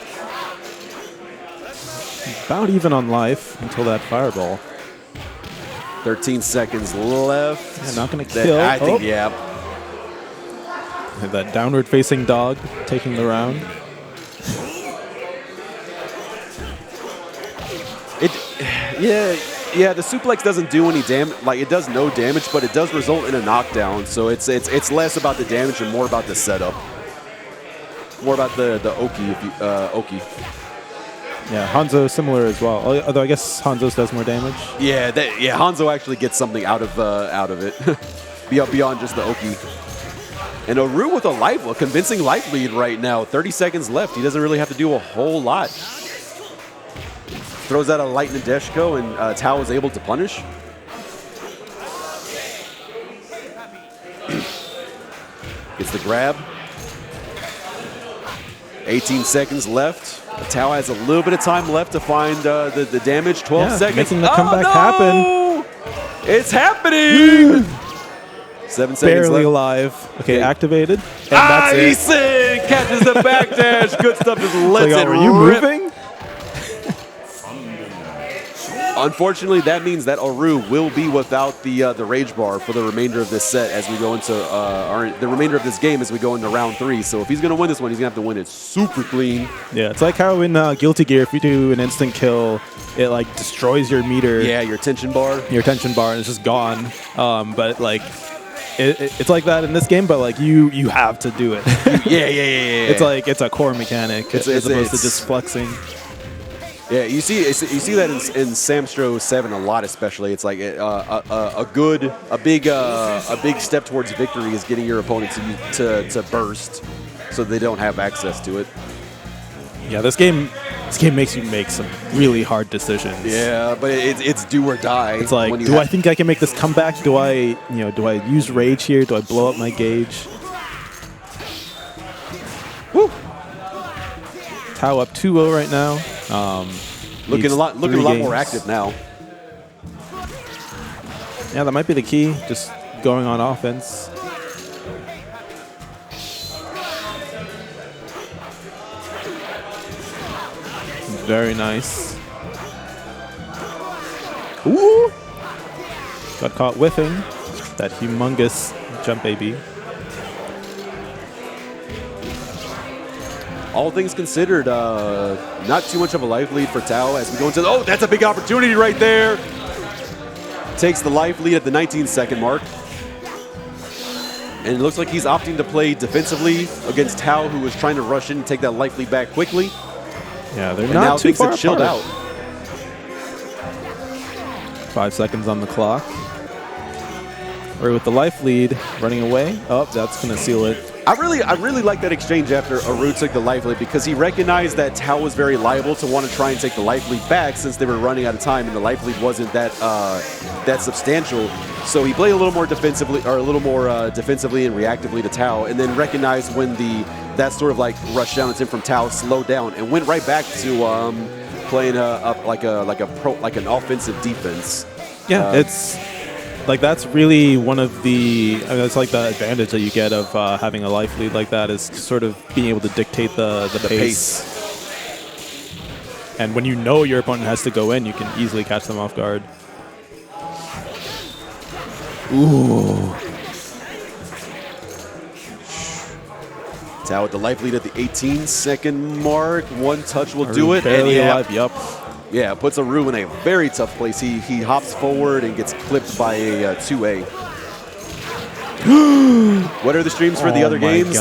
About even on life until that fireball. 13 seconds left. Yeah, not going to kill. I think, yeah. That downward-facing dog taking the round. Yeah, the suplex doesn't do any damage. Like, it does no damage, but it does result in a knockdown. So it's less about the damage and more about the setup. More about the Oki, Oki. Yeah, Hanzo similar as well. Although I guess Hanzo's does more damage. Yeah, Hanzo actually gets something out of it beyond just the Oki. And Aroo with a convincing life lead right now. 30 seconds left. He doesn't really have to do a whole lot. Throws out a light Nadeshko, and Tao is able to punish. Gets the grab. 18 seconds left. Tao has a little bit of time left to find the damage. 12 seconds. Making the comeback happen. It's happening! 7 seconds Barely left. alive. Okay, activated. And that's it. Eason catches the backdash. Good stuff. Just lets it Are you rip. moving? Unfortunately, that means that Aroo will be without the rage bar for the remainder of this set as we go into the remainder of this game as we go into round 3. So if he's going to win this one, he's going to have to win it super clean. Yeah, it's like how in Guilty Gear, if you do an instant kill, it like destroys your meter. Yeah, your tension bar. Your tension bar, and it's just gone. But like, it's like that in this game, but like you have to do it. Yeah. It's like it's a core mechanic as opposed to just flexing. Yeah, you see that in Samstro 7 a lot, especially. It's like a big step towards victory is getting your opponent to burst, so they don't have access to it. Yeah, this game makes you make some really hard decisions. Yeah, but it's do or die. It's like, do I think I can make this comeback? Do I use rage here? Do I blow up my gauge? Woo! Tao up 2-0 right now. Looking a lot more active now. Yeah, that might be the key. Just going on offense. Very nice. Ooh! Got caught whiffing that humongous jump AB. All things considered, not too much of a life lead for Tao as we go into oh, that's a big opportunity right there. Takes the life lead at the 19-second mark. And it looks like he's opting to play defensively against Tao, who was trying to rush in and take that life lead back quickly. Yeah, they're and not now too far chilled out. 5 seconds on the clock. Or with the life lead, running away. Oh, that's going to seal it. I really like that exchange after Aroo took the life lead because he recognized that Tao was very liable to want to try and take the life lead back since they were running out of time and the life lead wasn't that substantial. So he played a little more defensively and reactively to Tao, and then recognized when that sort of like rush down attempt from Tao slowed down and went right back to playing an offensive defense. Yeah, it's. Like, that's really one of the, that's like the advantage that you get of having a life lead like that is sort of being able to dictate the pace. And when you know your opponent has to go in, you can easily catch them off guard. Ooh. Tao with the life lead at the 18-second mark. One touch will do it. Barely alive, yup. Yeah, puts Aroo in a very tough place. He hops forward and gets clipped by a 2A. What are the streams for the other games?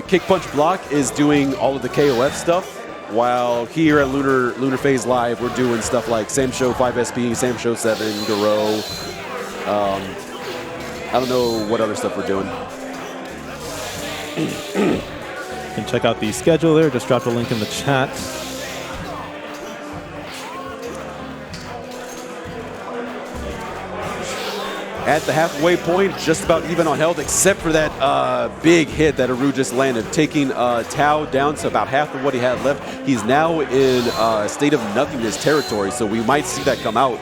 Kick Punch Block is doing all of the KOF stuff, while here at Lunar Phase Live, we're doing stuff like Samsho 5SP, Samsho 7, Garou. I don't know what other stuff we're doing. You can check out the schedule there. Just drop a link in the chat. at the halfway point, just about even on health, except for that big hit that Aroo just landed, taking Tao down to about half of what he had left. He's now in a state of nothingness territory, so we might see that come out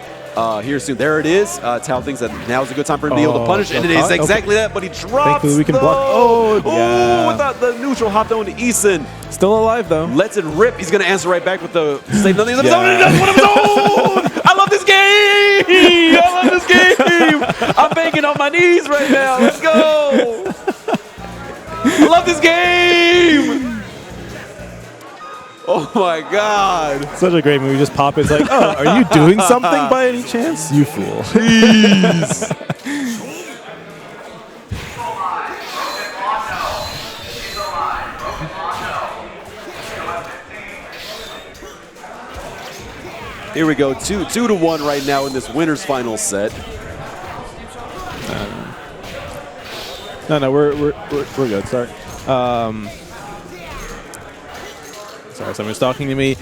here soon. There it is. Tao thinks that now's a good time for him to be able to punish, and it is exactly that, but he drops. Thankfully we can block. Oh, yeah. Without the neutral hop down to Eason. Still alive, though. Lets it rip. He's going to answer right back with the save nothing of his own, and he does one of his own! I love this game! I love this game! I'm banging on my knees right now. Let's go! I love this game! Oh my God. Such a great movie. Just pop it. It's like, oh, are you doing something by any chance? You fool. Jeez. Here we go, 2-1 right now in this winner's final set. No, we're good. Sorry. Sorry, someone's talking to me.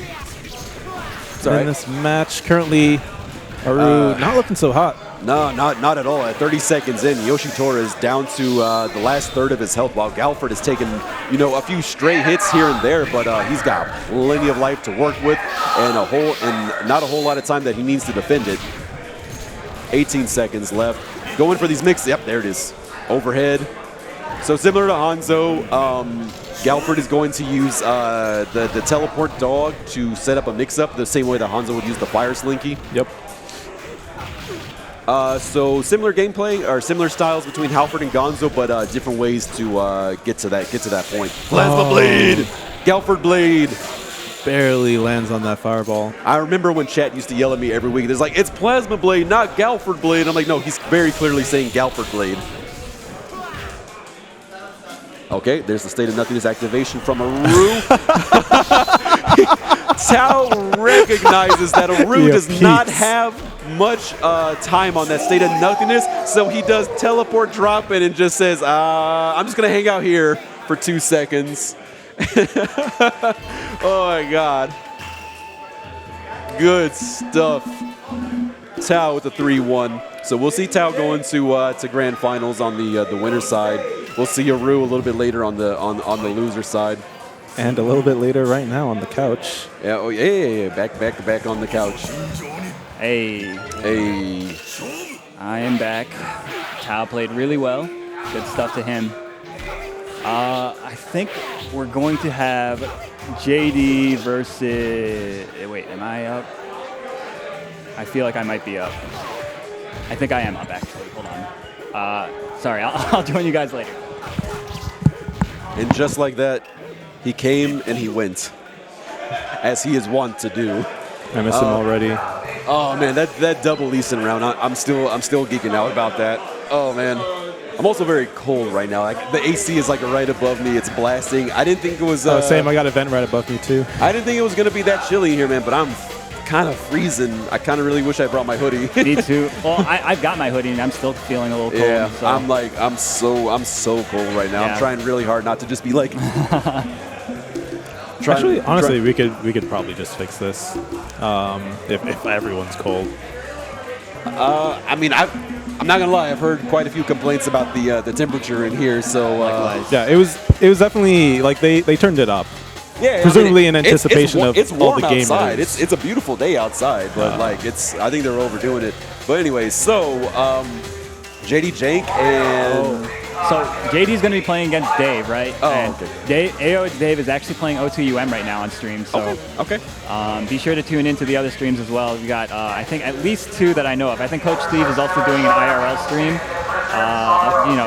In this match, currently, Aroo not looking so hot. No, not at all. At 30 seconds in, Yoshitora is down to the last third of his health, while Galford has taken, a few stray hits here and there, but he's got plenty of life to work with, and not a whole lot of time that he needs to defend it. 18 seconds left. Going for these mix. Yep, there it is. Overhead. So similar to Hanzo, Galford is going to use the teleport dog to set up a mix-up the same way that Hanzo would use the fire slinky. Yep. So similar gameplay or similar styles between Halford and Gonzo, but different ways to get to that point. Plasma Blade, Galford Blade. Barely lands on that fireball. I remember when chat used to yell at me every week. There's like, it's Plasma Blade, not Galford Blade. I'm like, no, he's very clearly saying Galford Blade. Okay, there's the State of Nothingness activation from Aroo. Tao recognizes that Aroo does not have much time on that State of Nothingness, so he does teleport drop in and just says, I'm just going to hang out here for 2 seconds. Oh my God. Good stuff. Tao with the 3-1. So we'll see Tao going to grand finals on the winner's side. We'll see Aroo a little bit later on the loser side. And a little bit later right now on the couch. Yeah, oh yeah. Back on the couch. Hey. I am back. Tao played really well. Good stuff to him. I think we're going to have JD versus... Wait, am I up? I feel like I might be up. I think I am up, actually. Hold on. Sorry, I'll join you guys later. And just like that, he came and he went, as he is wont to do. I miss him already. Oh man, that double Eason round, I'm still geeking out about that. Oh man, I'm also very cold right now. Like, the AC is like right above me. It's blasting. I didn't think it was. Same. I got a vent right above me too. I didn't think it was gonna be that chilly here, man. But I'm kind of freezing. I kind of really wish I brought my hoodie. Me too. Well, I've got my hoodie and I'm still feeling a little cold. Yeah, so. I'm so cold right now. Yeah. I'm trying really hard not to just be like. Actually, honestly, we could probably just fix this if everyone's cold. I mean, I'm not gonna lie. I've heard quite a few complaints about the temperature in here. So yeah, it was definitely like they turned it up. Yeah, presumably in anticipation of it's all warm the gamers. outside. It's a beautiful day outside, but like I think they're overdoing it. But anyway, so jdjenk and. So JD's going to be playing against Dave, right? Oh, and okay. AyoItsDave is actually playing O2UM right now on stream. So okay. Be sure to tune into the other streams as well. We got I think at least 2 that I know of. I think Coach Steve is also doing an IRL stream,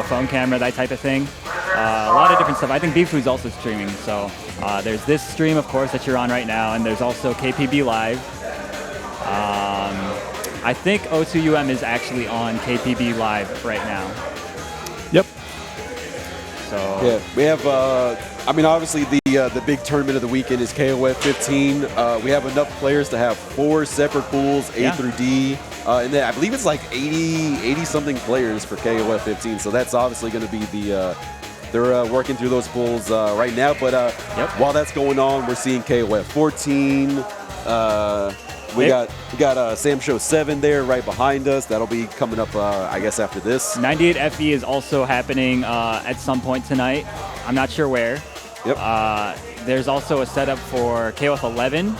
phone camera, that type of thing. A lot of different stuff. I think Beefoo's also streaming. So there's this stream, of course, that you're on right now, and there's also KPB Live. I think O2UM is actually on KPB Live right now. Yep. So yeah, we have. I mean, obviously the big tournament of the weekend is KOF 15. We have enough players to have 4 separate pools, A through D, and then I believe it's like 80 something players for KOF 15. So that's obviously going to be the. They're working through those pools right now, but while that's going on, we're seeing KOF 14. We got Sam Show 7 there right behind us. That'll be coming up, I guess, after this. 98 FE is also happening at some point tonight. I'm not sure where. Yep. There's also a setup for KOF 11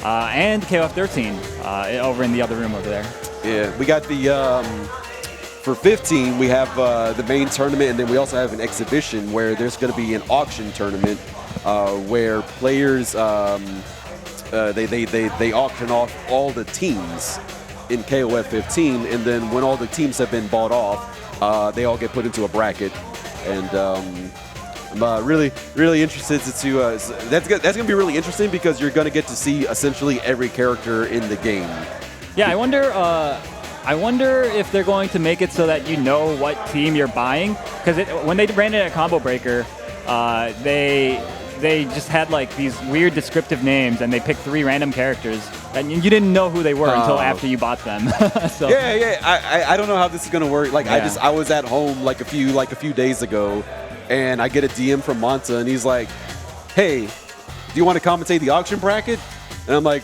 and KOF 13 over in the other room over there. Yeah, we got the for 15. We have the main tournament, and then we also have an exhibition where there's going to be an auction tournament where players they auction off all the teams in KOF 15, and then when all the teams have been bought off, they all get put into a bracket, and I'm really interested to that's gonna be really interesting because you're gonna get to see essentially every character in the game. Yeah, I wonder if they're going to make it so that you know what team you're buying, because when they ran it at Combo Breaker, they just had like these weird descriptive names, and they picked 3 random characters, and you didn't know who they were until after you bought them. So. Yeah. I don't know how this is gonna work. Like I was at home like a few days ago, and I get a DM from Monta, and he's like, "Hey, do you want to commentate the auction bracket?" And I'm like,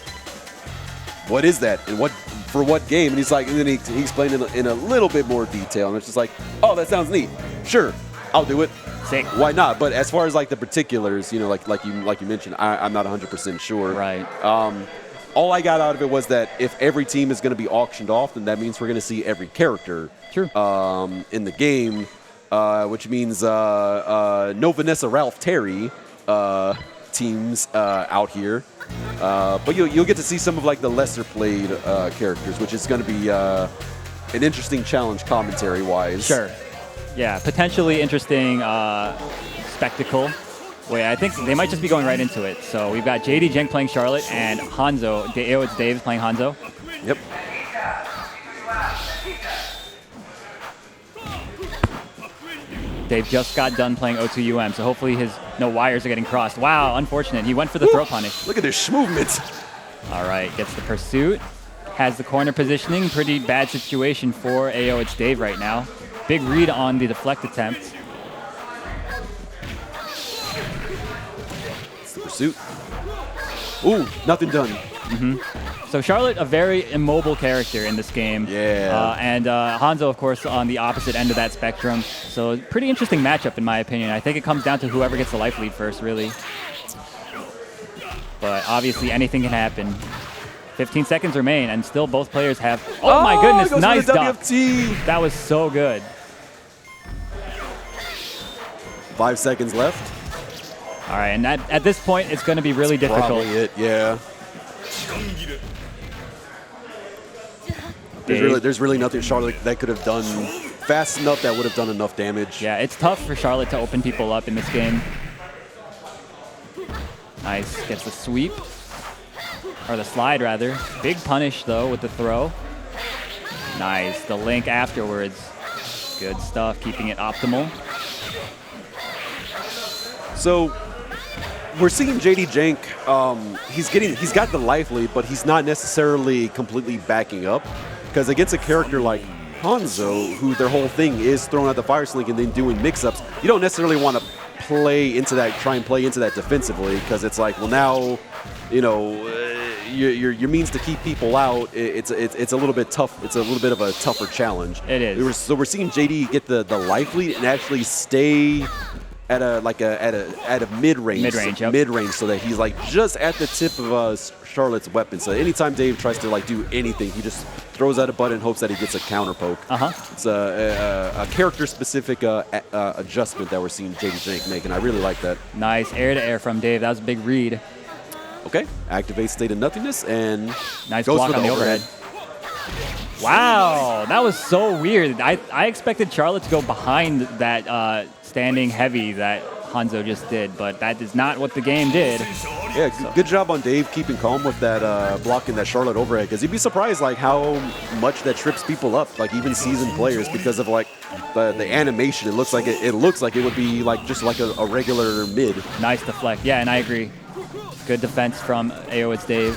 "What is that? And for what game?" And he's like, and then he explained it in a little bit more detail, and it's just like, "Oh, that sounds neat. Sure, I'll do it. Sick. Why not?" But as far as like the particulars, like you mentioned, I'm not 100% sure. Right. All I got out of it was that if every team is going to be auctioned off, then that means we're going to see every character. True. In the game, which means no Vanessa Ralph Terry teams out here. But you'll get to see some of like the lesser played characters, which is going to be an interesting challenge commentary wise. Sure. Yeah, potentially interesting spectacle. Wait, I think they might just be going right into it. So we've got jdjenk playing Charlotte and Hanzo, AyoItsDave playing Hanzo. Yep. Dave just got done playing O2UM, so hopefully no wires are getting crossed. Wow, unfortunate. He went for the throw punish. Look at this movement. All right, gets the pursuit. Has the corner positioning. Pretty bad situation for AyoItsDave right now. Big read on the deflect attempt. It's the pursuit. Ooh, nothing done. So Charlotte, a very immobile character in this game. Yeah. And Hanzo, of course, on the opposite end of that spectrum. So pretty interesting matchup, in my opinion. I think it comes down to whoever gets the life lead first, really. But obviously, anything can happen. 15 seconds remain, and still both players have... Oh, my goodness, nice duck. That was so good. 5 seconds left. All right, and at this point, it's going to be really difficult. Probably it, yeah. There's really nothing Charlotte that could have done fast enough that would have done enough damage. Yeah, it's tough for Charlotte to open people up in this game. Nice, gets the sweep. Or the slide, rather. Big punish, though, with the throw. Nice, the link afterwards. Good stuff, keeping it optimal. So we're seeing jdjenk. He's got the life lead, but he's not necessarily completely backing up, because against a character like Hanzo, who their whole thing is throwing out the fire slink and then doing mix-ups, you don't necessarily want to try and play into that defensively, because it's like, well, now, your means to keep people out, it's a little bit tough. It's a little bit of a tougher challenge. It is. So we're seeing JD get the life lead and actually stay at a mid-range. Mid-range, so that he's like just at the tip of Charlotte's weapon. So anytime Dave tries to like do anything, he just throws out a button and hopes that he gets a counter poke. It's a character-specific adjustment that we're seeing jdjenk make, and I really like that. Nice air-to-air from Dave. That was a big read. Okay, activate state of nothingness, and nice goes block for on the overhead. Wow, that was so weird. I expected Charlotte to go behind that standing heavy that Hanzo just did, but that is not what the game did. Yeah, good job on Dave keeping calm with that blocking that Charlotte overhead, because you'd be surprised like how much that trips people up, like even seasoned players, because of like the animation. It looks like it would be like just like a regular mid. Nice deflect. Yeah, and I agree. Good defense from AyoItsDave.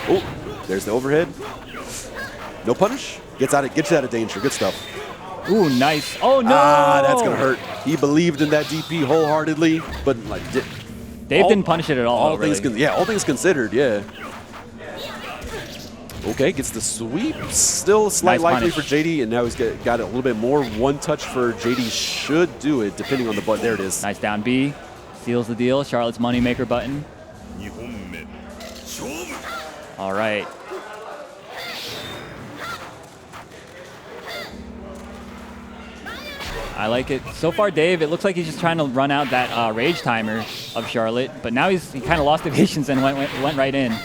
Oh, there's the overhead. No punish. Gets you out of danger. Good stuff. Ooh, nice. Oh, no. Ah, that's going to hurt. He believed in that DP wholeheartedly, but like Dave didn't punish it at all. All things considered, yeah. Okay, gets the sweep. Still slight likely for JD, and now he's got a little bit more. One touch for JD should do it, depending on the button. There it is. Nice down B. Seals the deal. Charlotte's moneymaker button. All right. I like it. So far, Dave, it looks like he's just trying to run out that rage timer of Charlotte, but now he kind of lost the patience and went right in.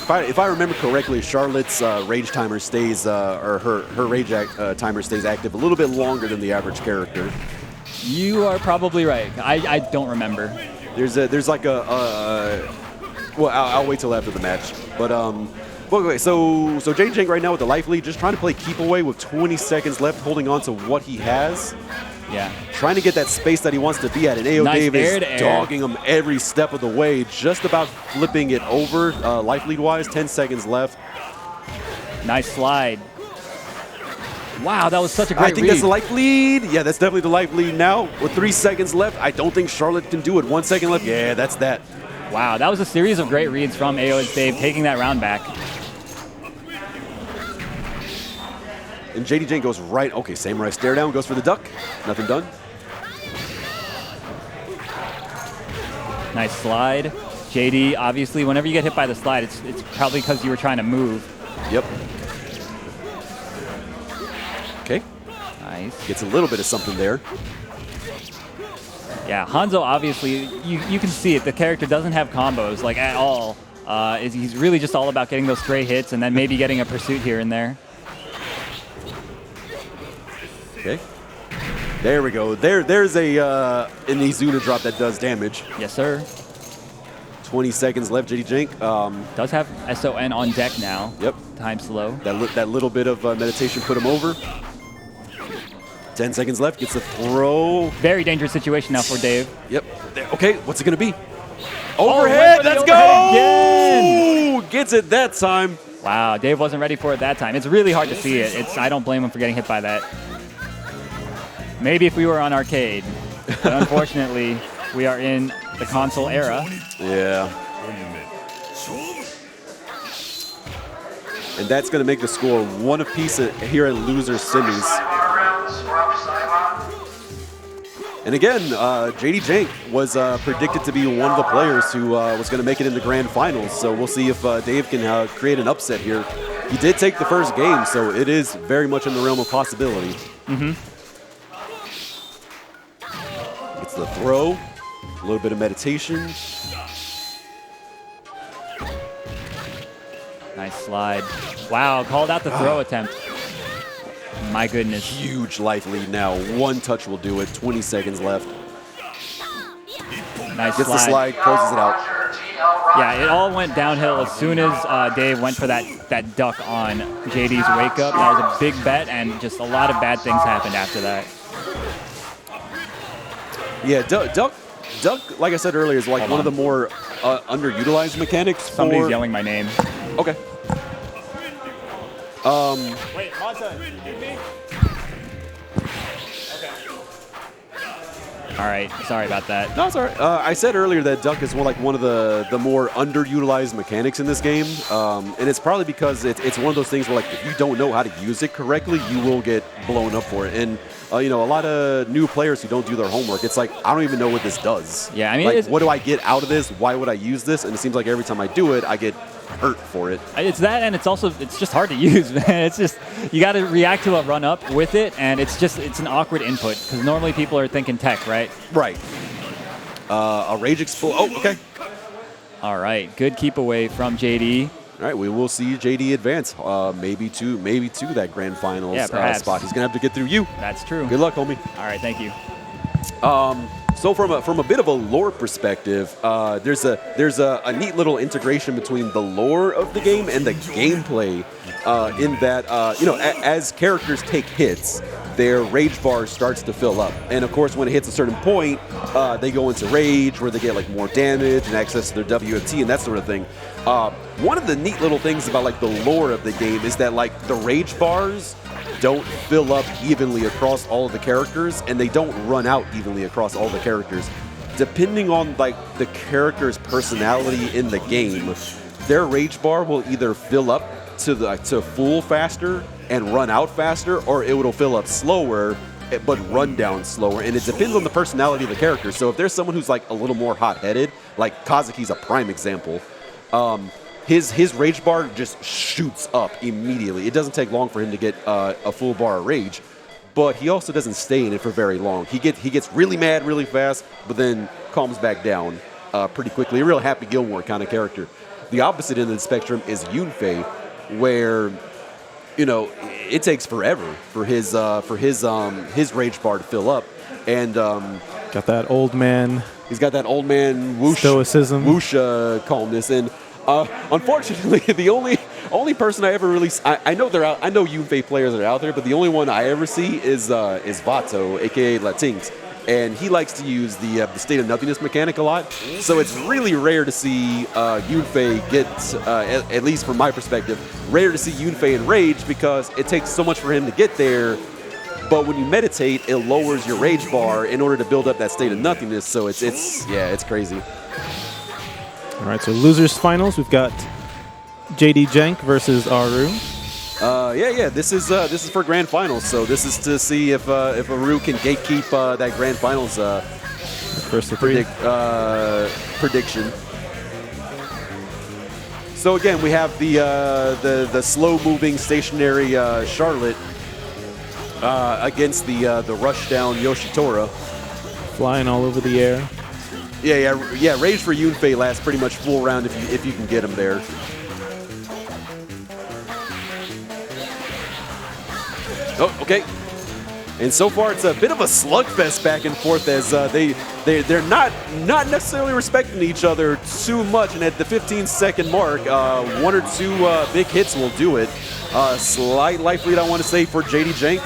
If I remember correctly, Charlotte's rage timer stays, or her rage timer stays active a little bit longer than the average character. You are probably right. I don't remember. There's like well, I'll wait till after the match. But okay, so jdjenk right now with the life lead, just trying to play keep away with 20 seconds left, holding on to what he has. Yeah. Trying to get that space that he wants to be at. And AyoItsDave is dogging him every step of the way, just about flipping it over life lead-wise. 10 seconds left. Nice slide. Wow, that was such a great I think that's the life lead. Yeah, that's definitely the life lead now. With 3 seconds left, I don't think Charlotte can do it. 1 second left. Yeah, that's that. Wow, that was a series of great reads from AyoItsDave, taking that round back. And jdjenk goes right. Okay, samurai stare down, goes for the duck. Nothing done. Nice slide. JD, obviously, whenever you get hit by the slide, it's probably because you were trying to move. Yep. Okay. Nice. Gets a little bit of something there. Yeah, Hanzo, obviously, you can see it. The character doesn't have combos, like, at all. He's really just all about getting those stray hits and then maybe getting a pursuit here and there. Okay. There we go. There's an Izuna drop that does damage. Yes, sir. 20 seconds left, jdjenk. Does have SON on deck now. Yep. Time slow. That little bit of meditation put him over. 10 seconds left. Gets the throw. Very dangerous situation now for Dave. Yep. Okay, what's it going to be? Overhead. Let's go. Again. Gets it that time. Wow, Dave wasn't ready for it that time. It's really hard to see it. I don't blame him for getting hit by that. Maybe if we were on arcade, but unfortunately, we are in the console era. Yeah. And that's going to make the score one apiece here at loser semis. And again, jdjenk was predicted to be one of the players who was going to make it in the grand finals. So we'll see if Dave can create an upset here. He did take the first game, so it is very much in the realm of possibility. Mm-hmm. Gets the throw, a little bit of meditation. Nice slide. Wow, called out the throw attempt. My goodness. Huge life lead now. One touch will do it. 20 seconds left. Nice Gets the slide, closes it out. Yeah, it all went downhill as soon as Dave went for that duck on JD's wake up. That was a big bet, and just a lot of bad things happened after that. Yeah, duck, like I said earlier, is like one of the more underutilized mechanics. Somebody's yelling my name. Okay. Wait, Monta, you need me? Okay. All right, sorry about that. No, it's all right. I said earlier that duck is one of the more underutilized mechanics in this game, and it's probably because it's one of those things where, like, if you don't know how to use it correctly, you will get blown up for it. And you know, a lot of new players who don't do their homework, it's like, I don't even know what this does. Yeah, I mean, like, what do I get out of this? Why would I use this? And it seems like every time I do it, I get hurt for it. It's that, and it's just hard to use, man. It's just, you got to react to a run up with it, and it's an awkward input, because normally people are thinking tech, right? Right. A rage explode. Oh, okay. All right, good keep away from JD. All right, we will see JD advance, maybe to that grand finals spot. He's gonna have to get through you. That's true. Good luck, homie. All right, thank you. So from a bit of a lore perspective, there's a neat little integration between the lore of the game and the gameplay. In that, you know, as characters take hits, their rage bar starts to fill up, and of course, when it hits a certain point, they go into rage, where they get like more damage and access to their WFT and that sort of thing. One of the neat little things about like the lore of the game is that like the rage bars don't fill up evenly across all of the characters, and they don't run out evenly across all the characters. Depending on like the character's personality in the game, their rage bar will either fill up to full faster and run out faster, or it will fill up slower but run down slower, and it depends on the personality of the character. So if there's someone who's like a little more hot-headed, like Kazuki's a prime example, his rage bar just shoots up immediately. It doesn't take long for him to get a full bar of rage, but he also doesn't stay in it for very long. He gets really mad really fast, but then calms back down pretty quickly. A real Happy Gilmore kind of character. The opposite end of the spectrum is Yunfei, where it takes forever for his rage bar to fill up, and got that old man. He's got that old man whoosh, stoicism, whoosh calmness, and unfortunately, the only person I ever really I know they're out. I know Yunfei players that are out there, but the only one I ever see is Vato, aka Latinx. And he likes to use the state of nothingness mechanic a lot. So it's really rare to see Yunfei get, at least from my perspective, rare to see Yunfei in rage because it takes so much for him to get there. But when you meditate, it lowers your rage bar in order to build up that state of nothingness. So it's crazy. All right, so losers finals. We've got jdjenk versus Aroo. Yeah. This is for grand finals. So this is to see if Aroo can gatekeep that grand finals first to three prediction. So again, we have the slow-moving stationary Charlotte against the rush-down Yoshitora, flying all over the air. Yeah. Rage for Yunfei lasts pretty much full round if you can get him there. Oh, okay. And so far, it's a bit of a slugfest back and forth as they're not necessarily respecting each other too much. And at the 15-second mark, one or two big hits will do it. Slight life lead, I want to say, for jdjenk.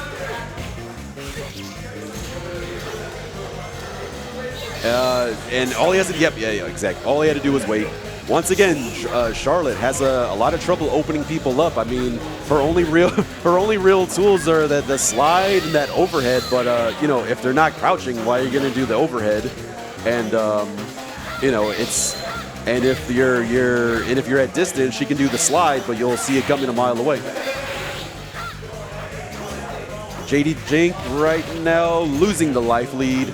And all he has to exactly. All he had to do was wait. Once again, Charlotte has a lot of trouble opening people up. I mean, her only real tools are the slide and that overhead. But if they're not crouching, why are you going to do the overhead? And if you're at distance, she can do the slide, but you'll see it coming a mile away. jdjenk right now losing the life lead.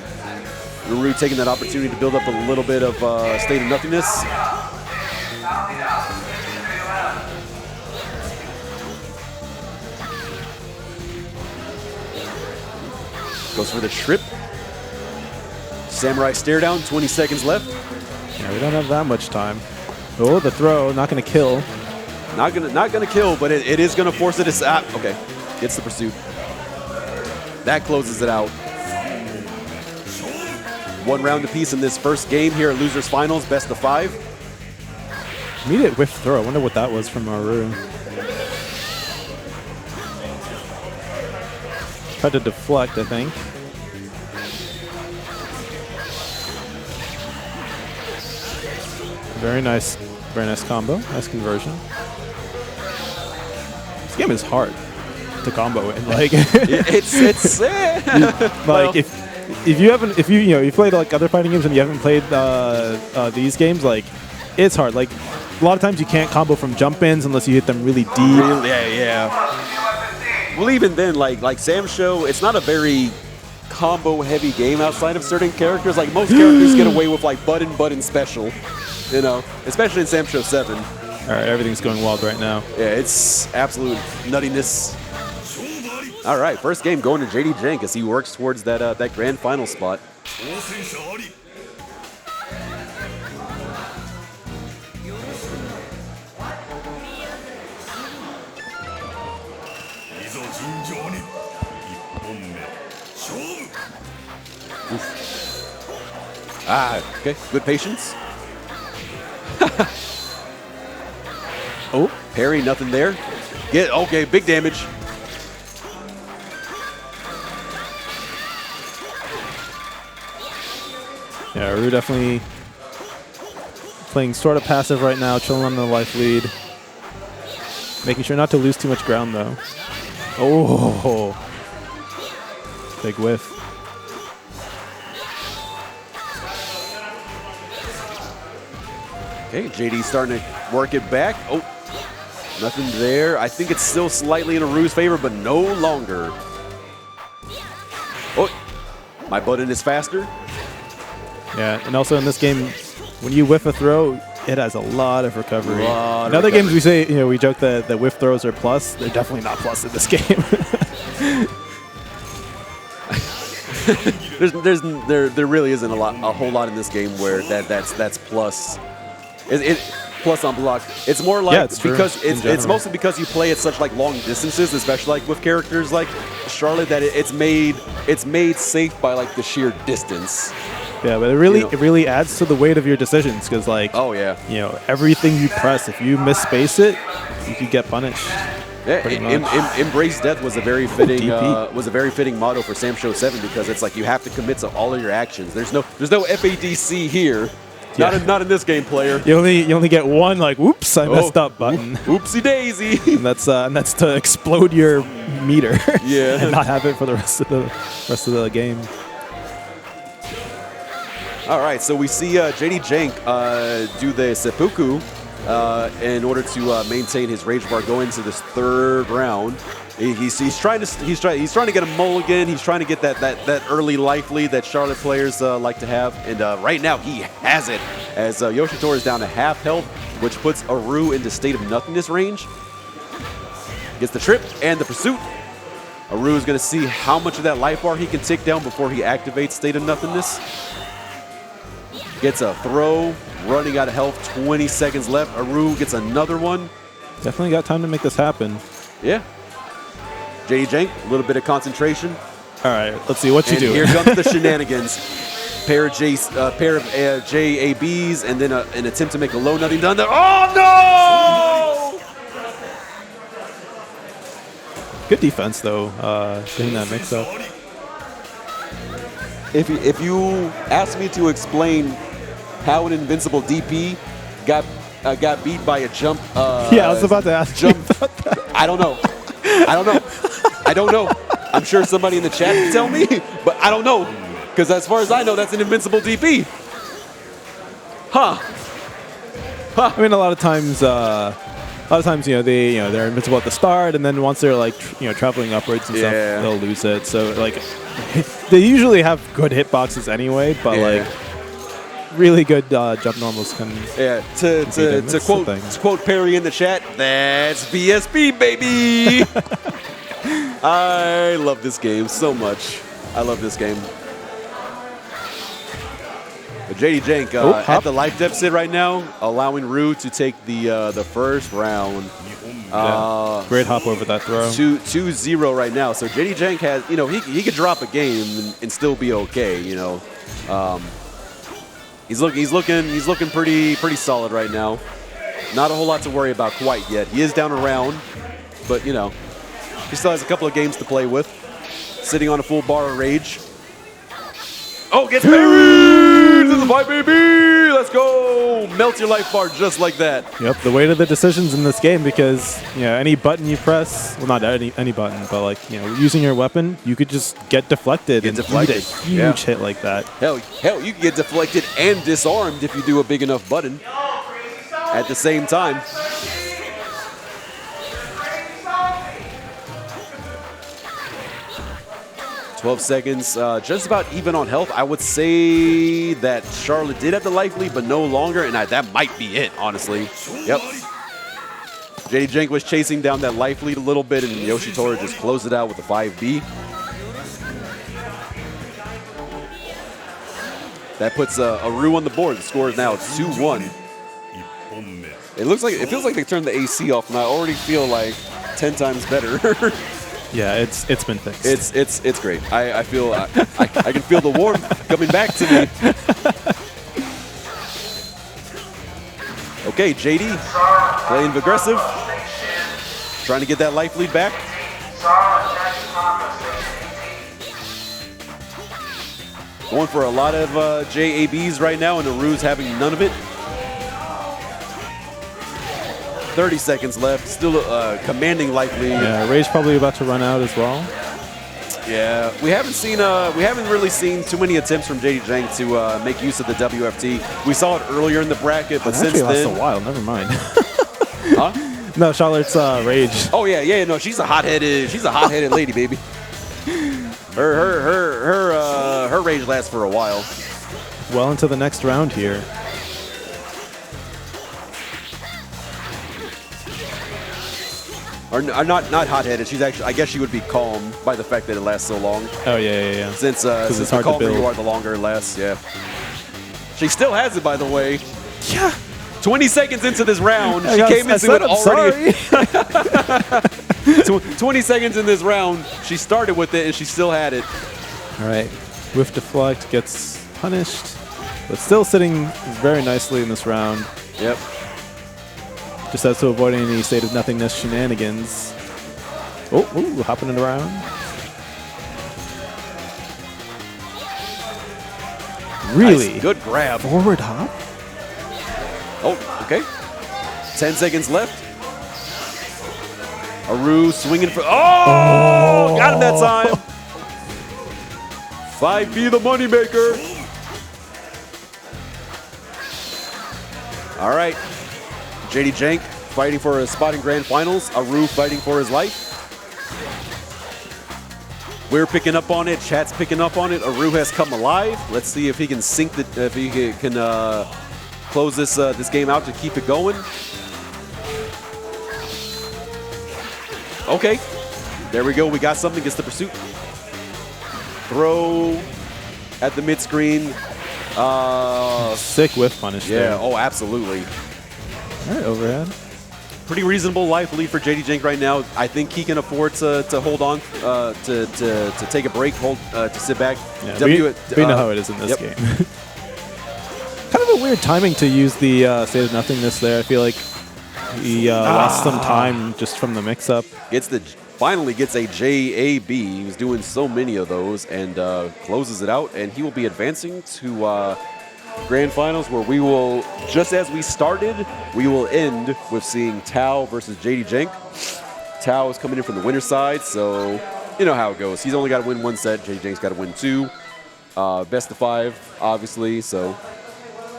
Aroo taking that opportunity to build up a little bit of state of nothingness. Goes for the trip. Samurai stare down, 20 seconds left. Yeah, we don't have that much time. Oh, the throw, not going to kill. Not gonna kill, but it is gonna force it to okay. Gets the pursuit. That closes it out. One round apiece in this first game here at Losers Finals, best of 5. Immediate whiff throw. I wonder what that was from Aroo. Tried to deflect, I think. Very nice combo. Nice conversion. This game is hard to combo in. Like it's like if you played like other fighting games and you haven't played these games, like it's hard. Like a lot of times you can't combo from jump ins unless you hit them really deep. Yeah. Well, even then, like Sam Show, it's not a very combo heavy game outside of certain characters. Like most characters get away with like button special, especially in Sam Show 7. All right, everything's going wild right now. Yeah, it's absolute nuttiness. All right, first game going to jdjenk as he works towards that grand final spot. Okay, good patience. Oh, parry, nothing there. Okay, big damage. Yeah, Aroo definitely playing sort of passive right now, chilling on the life lead. Making sure not to lose too much ground, though. Oh, big whiff. Okay, JD's starting to work it back. Oh, nothing there. I think it's still slightly in Aroo's favor, but no longer. Oh, my button is faster. Yeah, and also in this game, when you whiff a throw, it has a lot of recovery. In other games, we say, we joke that the whiff throws are plus. They're definitely not plus in this game. there really isn't a whole lot in this game where that's plus. Plus on block. It's more like because it's mostly because you play at such like long distances, especially like with characters like Charlotte, that it's made safe by like the sheer distance. Yeah, but it really adds to the weight of your decisions because like everything you press, if you misspace it, you could get punished. Yeah, Embrace Death was a very fitting motto for Sam Show 7 because it's like you have to commit to all of your actions. There's no FADC here. Yeah. Not in this game, player. You only get one like whoops, I messed up button. Oopsie daisy. and that's to explode your meter. Yeah. And not have it for the rest of the game. All right, so we see jdjenk do the seppuku in order to maintain his rage bar going into this third round. He's trying to get a mulligan. He's trying to get that early life lead that Charlotte players like to have, and right now he has it as Yoshitora is down to half health, which puts Aroo into state of nothingness range. Gets the trip and the pursuit. Aroo is going to see how much of that life bar he can take down before he activates state of nothingness. Gets a throw, running out of health, 20 seconds left. Aroo gets another one. Definitely got time to make this happen. Yeah. jdjenk, a little bit of concentration. All right, let's see what you do. Here comes the shenanigans. Pair of JABs, and then an attempt to make a low nothing done there. Oh no! Good defense though, getting that mix up. If you ask me to explain how an invincible DP got beat by a jump, yeah, I was about to ask you about that. I don't know. I don't know. I'm sure somebody in the chat can tell me, but I don't know. Because as far as I know, that's an invincible DP. Huh. I mean, a lot of times, they're invincible at the start, and then once they're like, traveling upwards and stuff, they'll lose it. So like, they usually have good hitboxes anyway, but like, really good jump normals can. Yeah. To quote Perry in the chat, that's VSP, baby. I love this game so much. I love this game. jdjenk at the life deficit right now, allowing Rue to take the first round. Great hop over that throw. 2-0 right now. So jdjenk has, he could drop a game and still be okay. He's looking pretty solid right now. Not a whole lot to worry about quite yet. He is down a round, but he still has a couple of games to play with. Sitting on a full bar of rage. Oh, gets buried to the fight, baby! Let's go! Melt your life bar just like that. Yep, the weight of the decisions in this game because any button you press, well, not any button, but like using your weapon, you could just get deflected and eat a huge hit like that. Hell, you can get deflected and disarmed if you do a big enough button at the same time. 12 seconds, just about even on health. I would say that Charlotte did have the life lead, but no longer, and that might be it, honestly. Yep. jdjenk was chasing down that life lead a little bit, and Yoshitora just closed it out with a 5B. That puts Aroo on the board. The score is now 2-1. It feels like they turned the AC off, and I already feel like 10 times better. Yeah, it's been fixed. It's great. I feel I can feel the warmth coming back to me. Okay, JD playing aggressive, trying to get that life lead back. Going for a lot of JABs right now, and Aroo's having none of it. 30 seconds left. Still commanding life lead. Yeah, Rage probably about to run out as well. Yeah, we haven't really seen too many attempts from jdjenk to make use of the WFT. We saw it earlier in the bracket, but since then, lasts a while. Never mind. Huh? No, Charlotte's Rage. Oh yeah, no, she's a hot-headed lady, baby. Her rage lasts for a while. Well into the next round here. Or not hot-headed. She's actually, I guess she would be calm by the fact that it lasts so long. Oh yeah. Since the calmer you are, the longer it lasts. Yeah. She still has it, by the way. Yeah. 20 seconds into this round, she came into it already. 20 seconds in this round, she started with it and she still had it. All right. Whiff deflect gets punished, but still sitting very nicely in this round. Yep. Just has to avoid any state of nothingness shenanigans. Oh, ooh, hopping it around. Really? Nice, good grab. Forward hop? Oh, okay. 10 seconds left. Aroo swinging for... Oh! Got him that time. 5B the moneymaker. All right. jdjenk fighting for a spot in Grand Finals. Aroo fighting for his life. We're picking up on it. Chat's picking up on it. Aroo has come alive. Let's see if he can sink the... If he can close this game out to keep it going. Okay. There we go. We got something. Gets the pursuit. Throw at the mid screen. Sick whiff punish there. Yeah. Oh, absolutely. All right, overhead. Pretty reasonable life lead for jdjenk right now. I think he can afford to hold on, to take a break, to sit back. Yeah, we know how it is in this game. Kind of a weird timing to use the state of nothingness there. I feel like he lost some time just from the mix-up. Finally gets a JAB. He was doing so many of those and closes it out. And he will be advancing to Grand Finals, where we will, just as we started, we will end with seeing Tao versus jdjenk. Tao is coming in from the winner's side, so you know how it goes. He's only got to win one set. jdjenk's got to win two. Best of 5, obviously. So,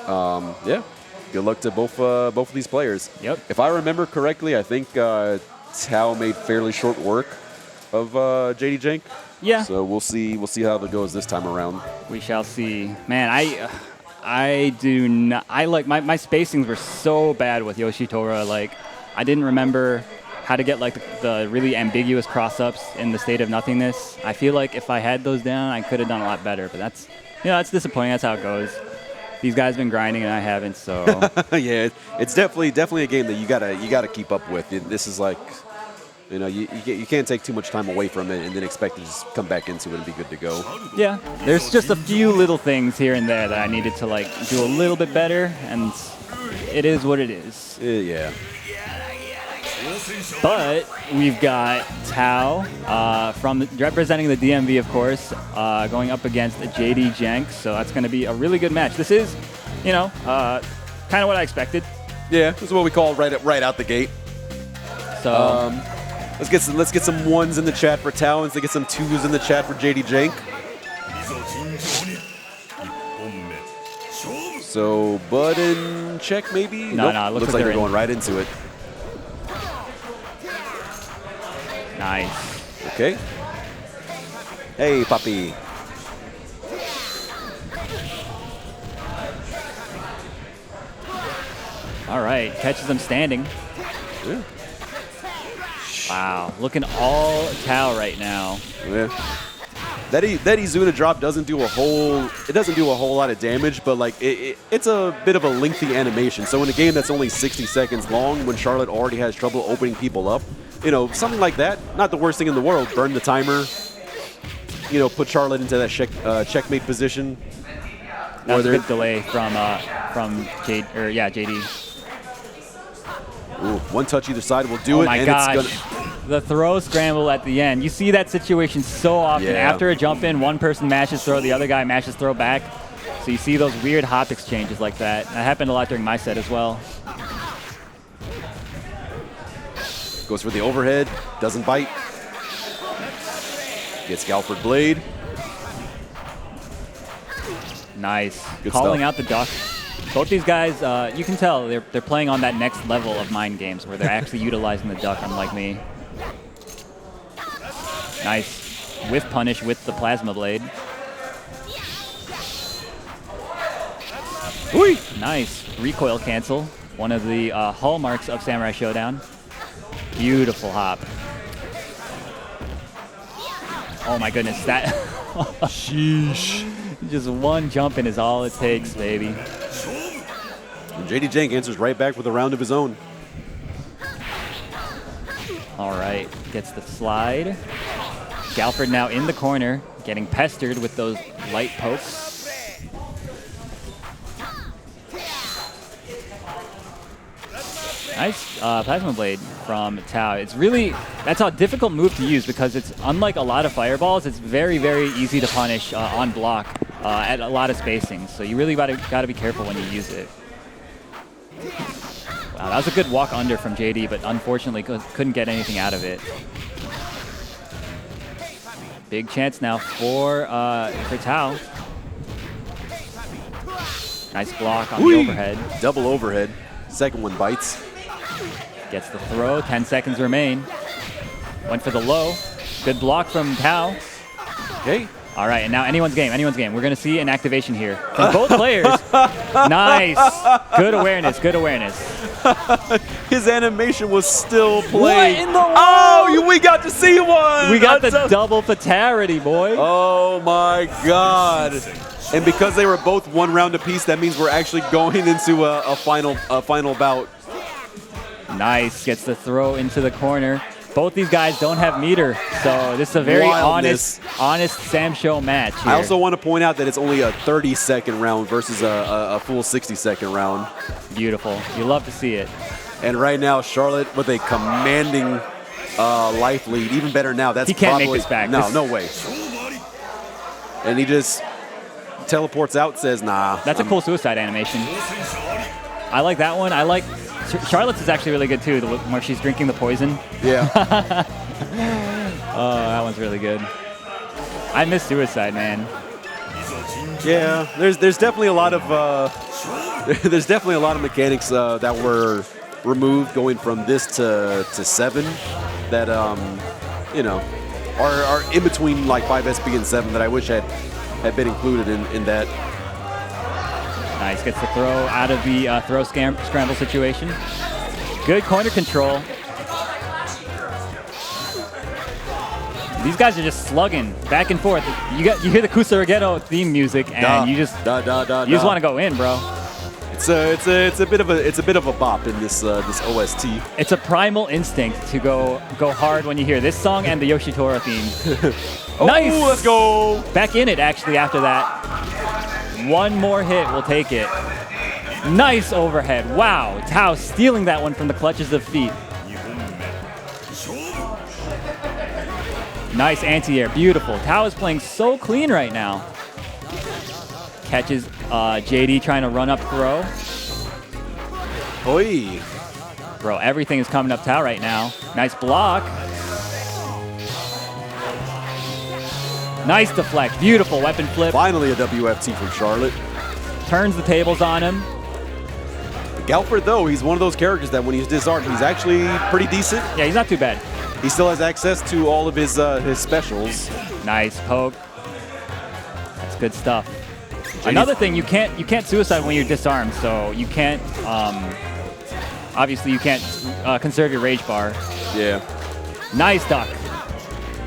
yeah. Good luck to both of these players. Yep. If I remember correctly, I think Tao made fairly short work of jdjenk. Yeah. So we'll see how it goes this time around. We shall see. Man, I do not. I like my spacings were so bad with Yoshitora. Like, I didn't remember how to get like the really ambiguous cross-ups in the state of nothingness. I feel like if I had those down, I could have done a lot better. But that's, that's disappointing. That's how it goes. These guys have been grinding and I haven't, so. Yeah, it's definitely a game that you gotta keep up with. This is like, you can't take too much time away from it and then expect to just come back into it and be good to go. Yeah, there's just a few little things here and there that I needed to like do a little bit better, and it is what it is. Yeah. But we've got Tao representing the DMV, of course, going up against jdjenk. So that's going to be a really good match. This is, kind of what I expected. Yeah, this is what we call right out the gate. So let's get some 1s in the chat for Tao, and let's get some 2s in the chat for jdjenk. So button check maybe. No, nope. Looks like they're going right into it. Nice. Okay. Hey, puppy. All right, catches them standing. Yeah. Wow, looking all Tao right now. Yeah. That Izuna drop doesn't do a whole lot of damage, but like it's a bit of a lengthy animation. So in a game that's only 60 seconds long, when Charlotte already has trouble opening people up, something like that, not the worst thing in the world. Burn the timer, put Charlotte into that checkmate position. That was a good delay from JD. Ooh, one touch either side will do it. Oh my gosh. The throw scramble at the end. You see that situation so often. Yeah. After a jump in, one person mashes throw, the other guy mashes throw back. So you see those weird hop exchanges like that. That happened a lot during my set as well. Goes for the overhead. Doesn't bite. Gets Galford blade. Nice. Good Calling stuff. out the duck. Both these guys, you can tell they're playing on that next level of mind games where they're actually utilizing the duck, unlike me. Nice. Whiff punish with the plasma blade. Whee! Nice. Recoil cancel. One of the hallmarks of Samurai Showdown. Beautiful hop. Oh my goodness, that... Sheesh. Just one jump in is all it takes, baby. And jdjenk answers right back with a round of his own. All right, gets the slide. Galford now in the corner, getting pestered with those light pokes. Nice plasma blade from Tao. It's really, that's a difficult move to use because it's unlike a lot of fireballs, it's very, very easy to punish on block at a lot of spacings. So you really gotta be careful when you use it. Wow, that was a good walk under from JD, but unfortunately couldn't get anything out of it. Big chance now for Tao. Nice block on the overhead. Double overhead. Second one bites. Gets the throw, 10 seconds remain. Went for the low. Good block from Tao. Okay. All right, and now anyone's game, anyone's game. We're gonna see an activation here from both players. Nice, good awareness, good awareness. His animation was still playing. What in the world? Oh, we got to see one! We got the double fatality, boy. Oh my God. And because they were both one round apiece, that means we're actually going into a final bout. Nice, gets the throw into the corner. Both these guys don't have meter, so this is a very honest Sam Show match here. I also want to point out that it's only a 30-second round versus a full 60-second round. Beautiful. You love to see it. And right now, Charlotte with a commanding life lead. Even better now. That's he can't probably, make this back. No, no way. And he just teleports out, says, nah. That's a cool suicide animation. I like that one. I like Charlotte's is actually really good too, where she's drinking the poison. Yeah. Oh, that one's really good. I miss suicide, man. Yeah, there's definitely a lot of mechanics that were removed going from this to 7 that you know are in between like 5SP and 7 that I wish had been included in that. Nice, gets the throw out of the throw scramble situation. Good corner control. These guys are just slugging back and forth. You hear the Kusarigero theme music, and you just want to go in, bro. It's a bit of a bop in this OST. It's a primal instinct to go hard when you hear this song and the Yoshitora theme. Nice. Oh, let's go. Back in it actually after that. One more hit will take it. Nice overhead. Wow. Tao stealing that one from the clutches of feet. Nice anti-air. Beautiful. Tao is playing so clean right now. Catches JD trying to run up throw. Oi. Bro, everything is coming up Tao right now. Nice block. Nice deflect. Beautiful weapon flip. Finally a WFT from Charlotte. Turns the tables on him. Galford, though, he's one of those characters that when he's disarmed, he's actually pretty decent. Yeah, he's not too bad. He still has access to all of his specials. Nice poke. That's good stuff. Another thing, you can't suicide when you're disarmed, so you can't obviously you can't conserve your rage bar. Yeah. Nice duck.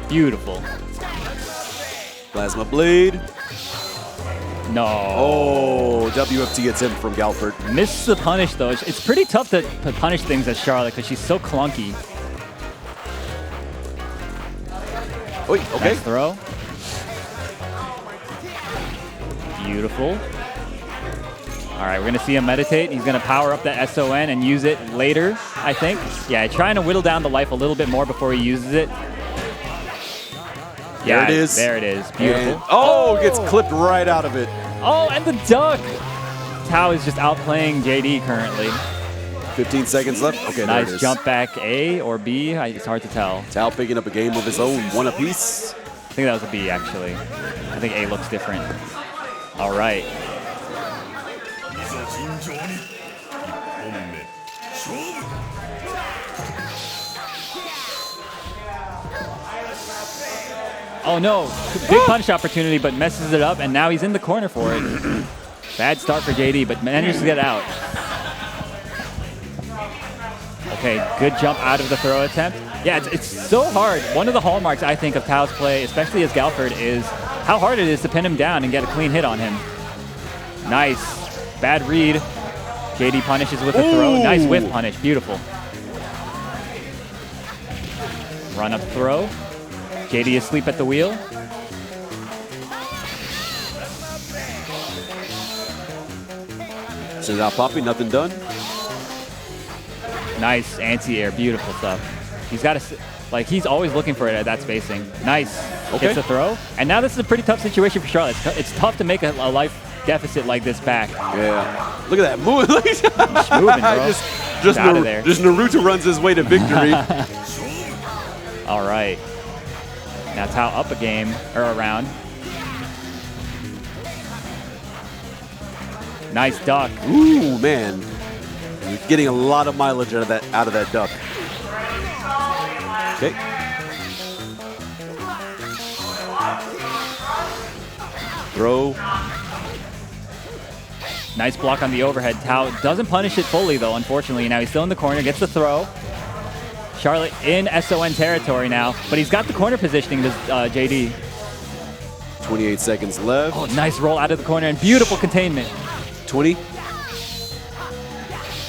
Beautiful. Plasma blade. No. Oh, WFT gets him from Galford. Misses the punish though. It's pretty tough to punish things as Charlotte because she's so clunky. Oi, okay. Nice throw. Beautiful. All right, we're going to see him meditate. He's going to power up that SON and use it later, I think. Yeah, trying to whittle down the life a little bit more before he uses it. Yeah, there it is. There it is. Beautiful. And, oh, gets clipped right out of it. Oh, and the duck. Tao is just outplaying JD currently. 15 seconds left. Okay, there it Nice is. jump back A or B. It's hard to tell. Tao picking up a game of his own, one apiece. I think that was a B, actually. I think A looks different. All right. Oh no, big punish opportunity, but messes it up, and now he's in the corner for it. Bad start for JD, but manages to get out. Okay, good jump out of the throw attempt. Yeah, it's so hard. One of the hallmarks, I think, of Tao's play, especially as Galford, is how hard it is to pin him down and get a clean hit on him. Nice. Bad read. JD punishes with a throw. Nice whiff punish. Beautiful. Run up throw. JD asleep at the wheel. Sends out Poppy, nothing done. Nice anti-air, beautiful stuff. He's got to, like, he's always looking for it at that spacing. Nice. Okay. Gets a throw. And now this is a pretty tough situation for Charlotte. It's tough to make a life deficit like this back. Yeah. Look at that move. Just moving, bro. just out of there. Just Naruto runs his way to victory. All right. Now Tao up a game, or a round. Nice duck. Ooh, man. You're getting a lot of mileage out of that duck. Okay. Throw. Nice block on the overhead. Tao doesn't punish it fully, though, unfortunately. Now he's still in the corner, gets the throw. Charlotte in SON territory now, but he's got the corner positioning, this JD. 28 seconds left. Oh, nice roll out of the corner and beautiful containment. 20.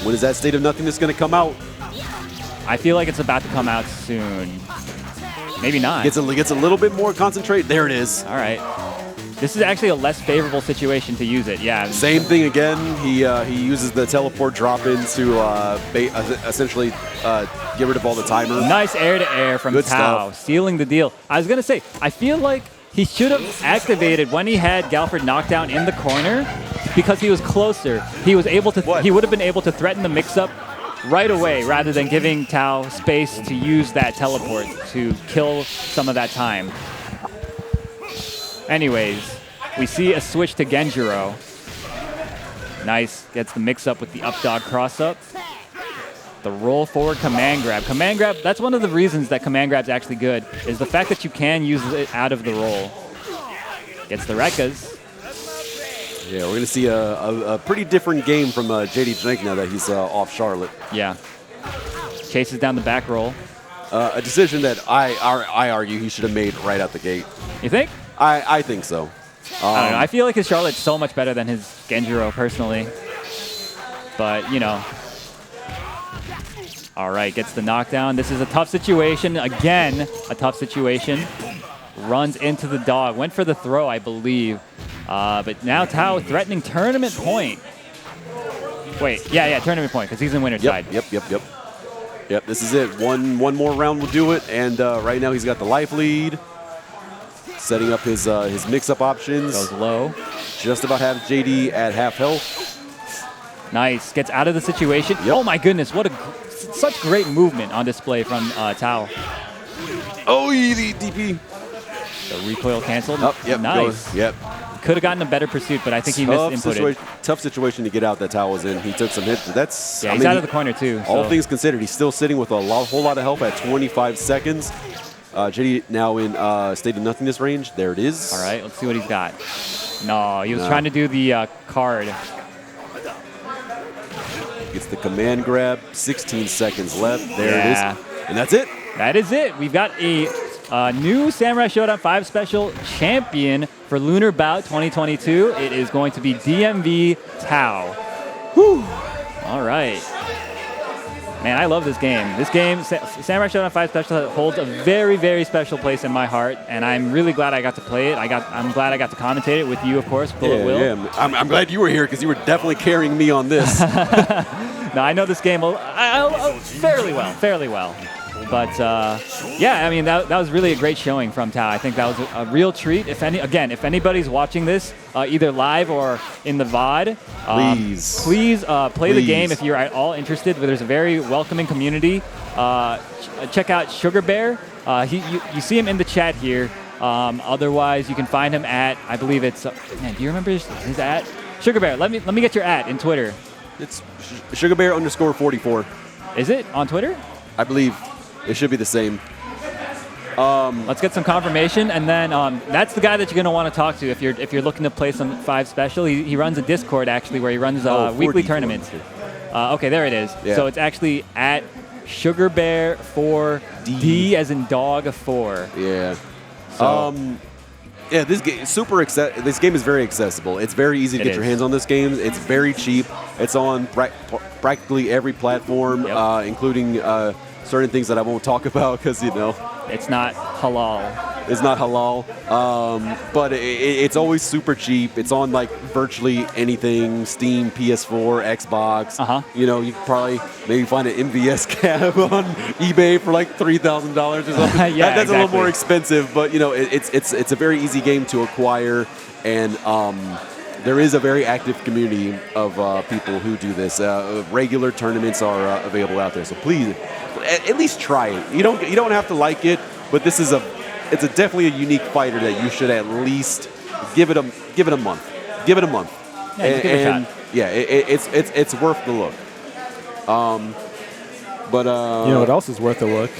When is that state of nothingness going to come out? I feel like it's about to come out soon. Maybe not. Gets a little bit more concentrate. There it is. All right. This is actually a less favorable situation to use it. Yeah. Same thing again. He uses the teleport drop-in to essentially get rid of all the timer. Nice air-to-air from Good Tao, stuff. sealing the deal. I was going to say, I feel like he should have activated when he had Galford knocked down in the corner because he was closer. He was able to. He would have been able to threaten the mix-up right away rather than giving Tao space to use that teleport to kill some of that time. Anyways, we see a switch to Genjiro. Nice, gets the mix-up with the up-dog cross-up. The roll forward command grab. Command grab, that's one of the reasons that command grab's actually good, is the fact that you can use it out of the roll. Gets the Rekkas. Yeah, we're going to see a pretty different game from jdjenk now that he's off Charlotte. Yeah. Chases down the back roll. A decision that I argue he should have made right out the gate. You think? I think so. I don't know. I feel like his Charlotte's so much better than his Genjiro, personally. But, you know. All right, gets the knockdown. This is a tough situation. Again, a tough situation. Runs into the dog. Went for the throw, I believe. But now Tao threatening tournament point. Wait, yeah, tournament point, because he's in winner's side. Yep, this is it. One more round will do it. And right now he's got the life lead. Setting up his mix-up options. Goes low. Just about have JD at half health. Nice. Gets out of the situation. Yep. Oh my goodness, what such great movement on display from Tao. Oh, the DP. The recoil canceled. Oh, yep, nice. Goes, yep. Could have gotten a better pursuit, but I think he misinputted. Tough situation to get out that Tao was in. He took some hits. That's he's out of the corner too. All things considered, he's still sitting with a whole lot of help at 25 seconds. JD now in state of nothingness range. There it is. All right, let's see what he's got. No, he was trying to do the card. Gets the command grab. 16 seconds left. There it is. And that's it. That is it. We've got a new Samurai Showdown 5 Special champion for Lunar Bout 2022. It is going to be DMV Tao. Whew. All right. Man, I love this game. This game, Samurai Showdown 5 Special, holds a very, very special place in my heart, and I'm really glad I got to play it. I'm glad I got to commentate it with you, of course, BrookLAN. Yeah. I'm glad you were here because you were definitely carrying me on this. No, I know this game fairly well. But yeah, I mean that was really a great showing from Tao. I think that was a real treat. If anybody's watching this either live or in the VOD, please play the game if you're at all interested. There's a very welcoming community. Check out Sugar Bear. You see him in the chat here. Otherwise, you can find him at, I believe it's, man, do you remember his at? Sugar Bear, let me get your at in Twitter. It's SugarBear_44. Is it on Twitter? I believe it should be the same. Let's get some confirmation, and then that's the guy that you're going to want to talk to if you're looking to play some 5 special. He runs a Discord actually where he runs weekly tournaments. Okay, there it is. Yeah. So it's actually at SugarBear4D as in dog 4. Yeah. So. Yeah, this game is very accessible. It's very easy to get your hands on this game. It's very cheap. It's on practically every platform, including certain things that I won't talk about because, you know. It's not halal. It's not halal. But it's always super cheap. It's on, like, virtually anything, Steam, PS4, Xbox. You know, you can probably maybe find an MVS cab on eBay for, like, $3,000 or something. Yeah, that's a little more expensive, but, you know, it's a very easy game to acquire, and there is a very active community of people who do this. Regular tournaments are available out there, so please, at least try it. You don't have to like it, but this is it's definitely a unique fighter that you should at least give it a month. Give it a month. Yeah, give it a shot. Yeah, it's worth the look. But you know what else is worth a look?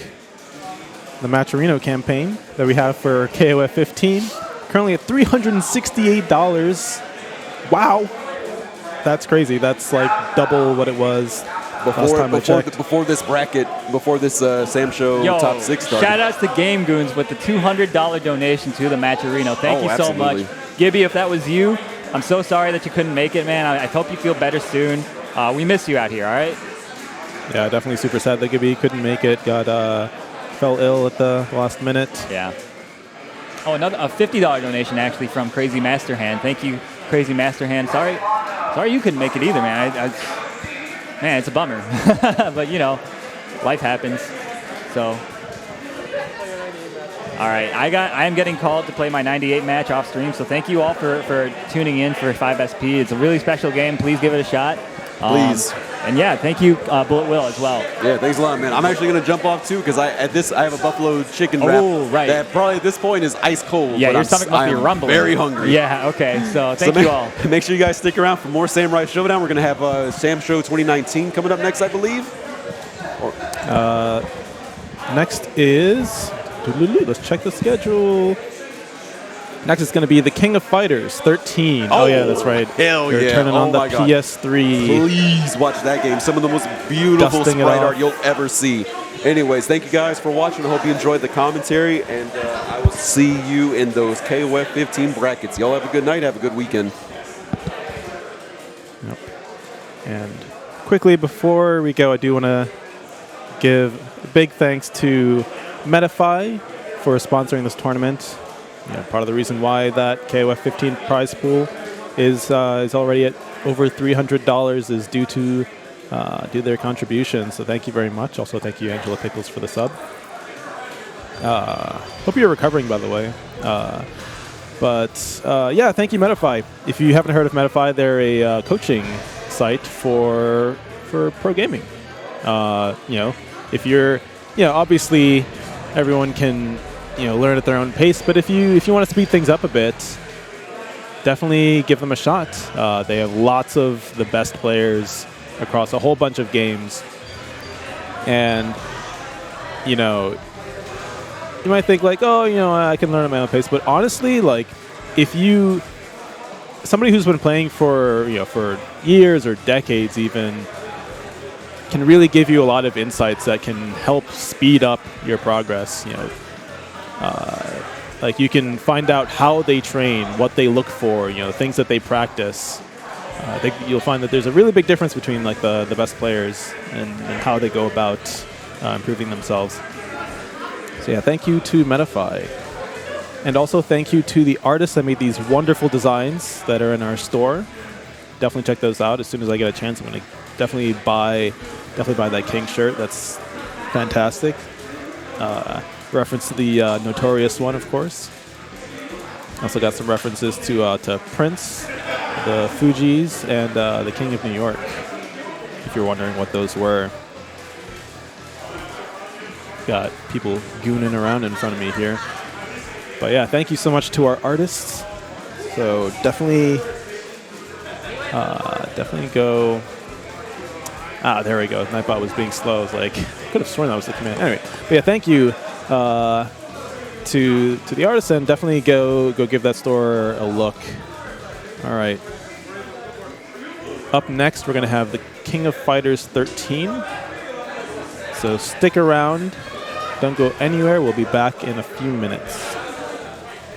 The Matcherino campaign that we have for KOF 15, currently at $368. Wow, that's crazy. That's like double what it was. Before this bracket, before this Sam Show top 6 started. Shout outs to Game Goons with the $200 donation to the Matcherino. Thank you so much. Gibby, if that was you, I'm so sorry that you couldn't make it, man. I hope you feel better soon. We miss you out here, all right? Yeah, definitely super sad that Gibby couldn't make it. Fell ill at the last minute. Yeah. Oh, a $50 donation actually from Crazy Master Hand. Thank you, Crazy Master Hand. Sorry you couldn't make it either, man. Man, it's a bummer. But, you know, life happens. So, all right. I am getting called to play my 98 match off stream. So thank you all for tuning in for 5SP. It's a really special game. Please give it a shot. Please. And yeah, thank you, BulletWill, as well. Yeah, thanks a lot, man. I'm actually going to jump off, too, because I have a buffalo chicken wrap that probably at this point is ice cold. Yeah, your stomach must be rumbling. Very hungry. Yeah, okay. So thank you all. Make sure you guys stick around for more Samurai Showdown. We're going to have Sam Show 2019 coming up next, I believe. Next is... Let's check the schedule. Next is going to be the King of Fighters 13. Oh yeah, that's right. Hell They're turning on the PS3. Please watch that game. Some of the most beautiful sprite art you'll ever see. Anyways, thank you guys for watching. I hope you enjoyed the commentary, and I will see you in those KOF 15 brackets. Y'all have a good night. Have a good weekend. Yep. And quickly before we go, I do want to give a big thanks to Metafy for sponsoring this tournament. You know, part of the reason why that KOF 15 prize pool is already at over $300 is due to their contributions. So thank you very much. Also, thank you, Angela Pickles, for the sub. Hope you're recovering, by the way. Yeah, thank you, Metafy. If you haven't heard of Metafy, they're a coaching site for pro gaming. You know, if you're, obviously everyone can learn at their own pace. But if you want to speed things up a bit, definitely give them a shot. They have lots of the best players across a whole bunch of games. And, you might think like, oh, I can learn at my own pace. But honestly, like, if somebody who's been playing for years or decades even, can really give you a lot of insights that can help speed up your progress, like you can find out how they train, what they look for, things that they practice. I think you'll find that there's a really big difference between like the best players and how they go about improving themselves. So yeah, thank you to Metafy. And also thank you to the artists that made these wonderful designs that are in our store. Definitely check those out. As soon as I get a chance, I'm going to definitely buy that King shirt. That's fantastic. reference to the Notorious one, of course. Also got some references to Prince, the Fugees, and the King of New York, if you're wondering what those were. Got people gooning around in front of me here. But yeah, thank you so much to our artists. So definitely go. Ah, there we go. Nightbot was being slow. I was like, could have sworn that was the command. Anyway, but yeah, thank you to the artists, and definitely go give that store a look. All right. Up next, we're gonna have the King of Fighters 13. So stick around. Don't go anywhere. We'll be back in a few minutes.